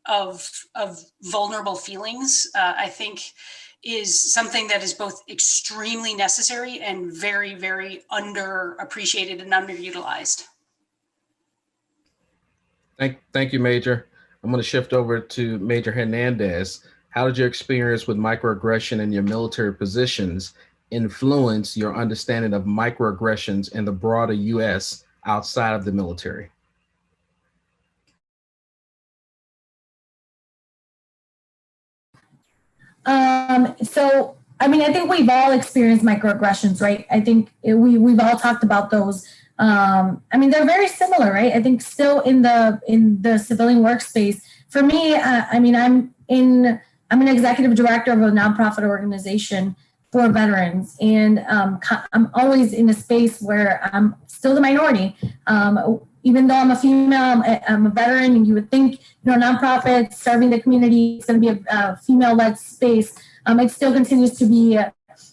of vulnerable feelings, I think is something that is both extremely necessary and very, very underappreciated and underutilized. Thank you, Major. I'm going to shift over to Major Hernandez. How did your experience with microaggression in your military positions influence your understanding of microaggressions in the broader U.S. outside of the military? So, I think we've all experienced microaggressions, right? I think we've all talked about those. They're very similar, right? I think still in the civilian workspace. For me, I'm an executive director of a nonprofit organization for veterans, and I'm always in a space where I'm still the minority. Even though I'm a female, I'm a veteran, and you would think, nonprofits serving the community is going to be a female-led space. It still continues to be a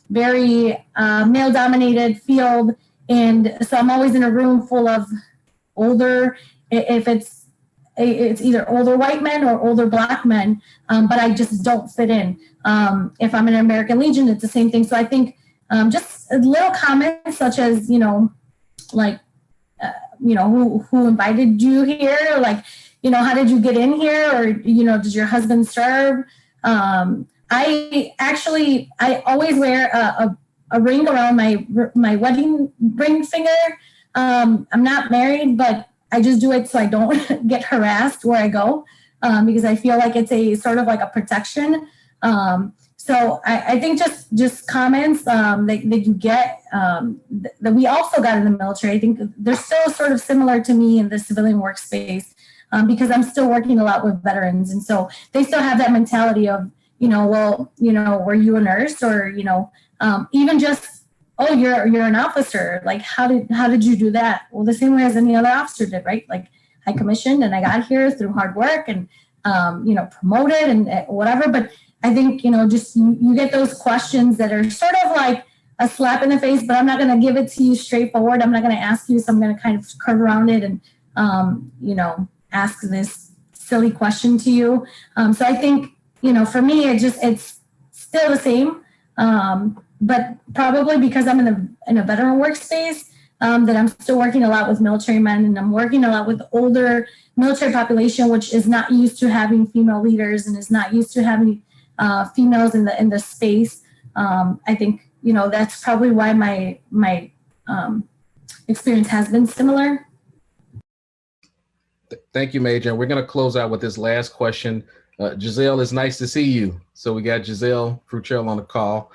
very male-dominated field, and so I'm always in a room full of older, if it's either older white men or older Black men, but I just don't fit in. If I'm in American Legion, it's the same thing. So I think just little comments such as, who invited you here? Like, how did you get in here? Or, did your husband serve? I always wear a ring around my wedding ring finger. I'm not married, but I just do it so I don't get harassed where I go, because I feel like it's a sort of like a protection. So So I think just comments that you get that we also got in the military. I think they're still sort of similar to me in the civilian workspace because I'm still working a lot with veterans, and so they still have that mentality of, well, were you a nurse, or even just, oh, you're an officer. Like how did you do that? Well, the same way as any other officer did, right? Like I commissioned and I got here through hard work and promoted and whatever. But I think, just you get those questions that are sort of like a slap in the face, but I'm not going to give it to you straightforward. I'm not going to ask you. So I'm going to kind of curve around it and, ask this silly question to you. So I think, for me, it's still the same. But probably because I'm in a veteran workspace, that I'm still working a lot with military men, and I'm working a lot with older military population, which is not used to having female leaders and is not used to having females in the space. I think that's probably why my experience has been similar. Thank you, Major. We're going to close out with this last question. Giselle, it's nice to see you. So we got Giselle Fruchel on the call.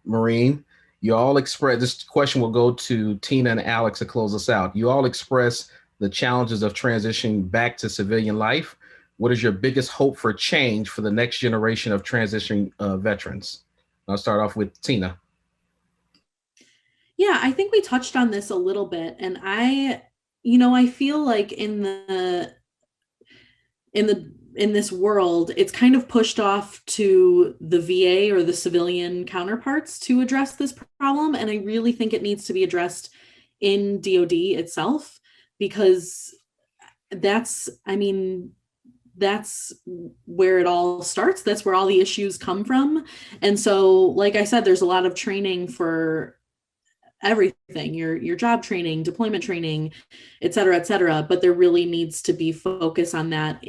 Maureen, you all express, this question will go to Tina and Alex to close us out. You all express the challenges of transitioning back to civilian life. What is your biggest hope for change for the next generation of transitioning veterans? I'll start off with Tina. Yeah, I think we touched on this a little bit, and I feel like in this world, it's kind of pushed off to the VA or the civilian counterparts to address this problem. And I really think it needs to be addressed in DoD itself, because that's where it all starts. That's where all the issues come from. And so, like I said, there's a lot of training for everything, your job training, deployment training, et cetera, but there really needs to be focus on that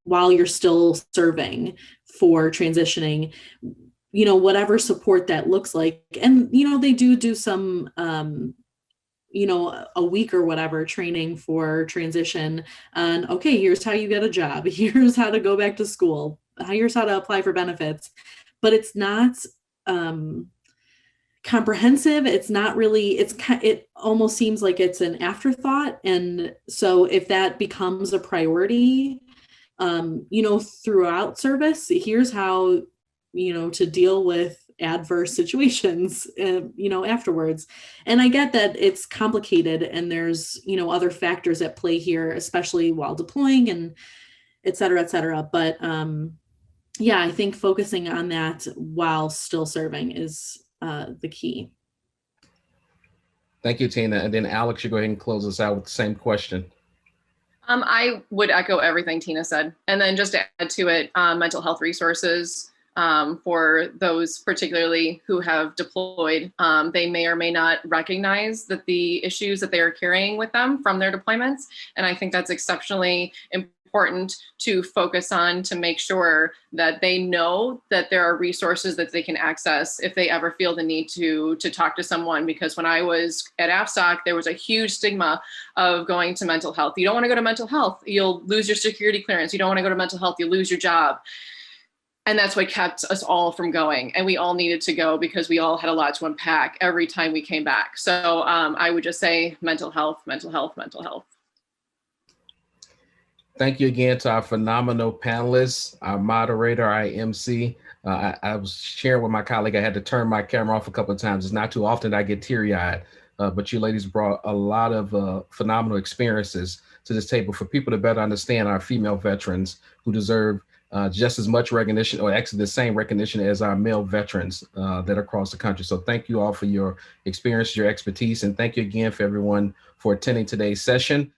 while you're still serving for transitioning, whatever support that looks like. And, they do some, a week or whatever training for transition. And okay, here's how you get a job. Here's how to go back to school. Here's how to apply for benefits. But it's not, comprehensive. It's not really, it almost seems like it's an afterthought. And so if that becomes a priority, throughout service, here's how, to deal with adverse situations, afterwards. And I get that it's complicated and there's, other factors at play here, especially while deploying and et cetera. But, yeah, I think focusing on that while still serving is the key. Thank you, Tina. And then Alex, you go ahead and close us out with the same question. I would echo everything Tina said. And then just to add to it, mental health resources for those particularly who have deployed. They may or may not recognize that the issues that they are carrying with them from their deployments. And I think that's exceptionally important to focus on, to make sure that they know that there are resources that they can access if they ever feel the need to talk to someone. Because when I was at AFSOC, there was a huge stigma of going to mental health. You don't want to go to mental health, you'll lose your security clearance. You don't want to go to mental health, you lose your job. And that's what kept us all from going. And we all needed to go because we all had a lot to unpack every time we came back. So I would just say mental health, mental health, mental health. Thank you again to our phenomenal panelists, our moderator, our MC. I was sharing with my colleague, I had to turn my camera off a couple of times. It's not too often I get teary-eyed, but you ladies brought a lot of phenomenal experiences to this table for people to better understand our female veterans who deserve just as much recognition, or actually the same recognition as our male veterans that are across the country. So thank you all for your experience, your expertise, and thank you again for everyone for attending today's session.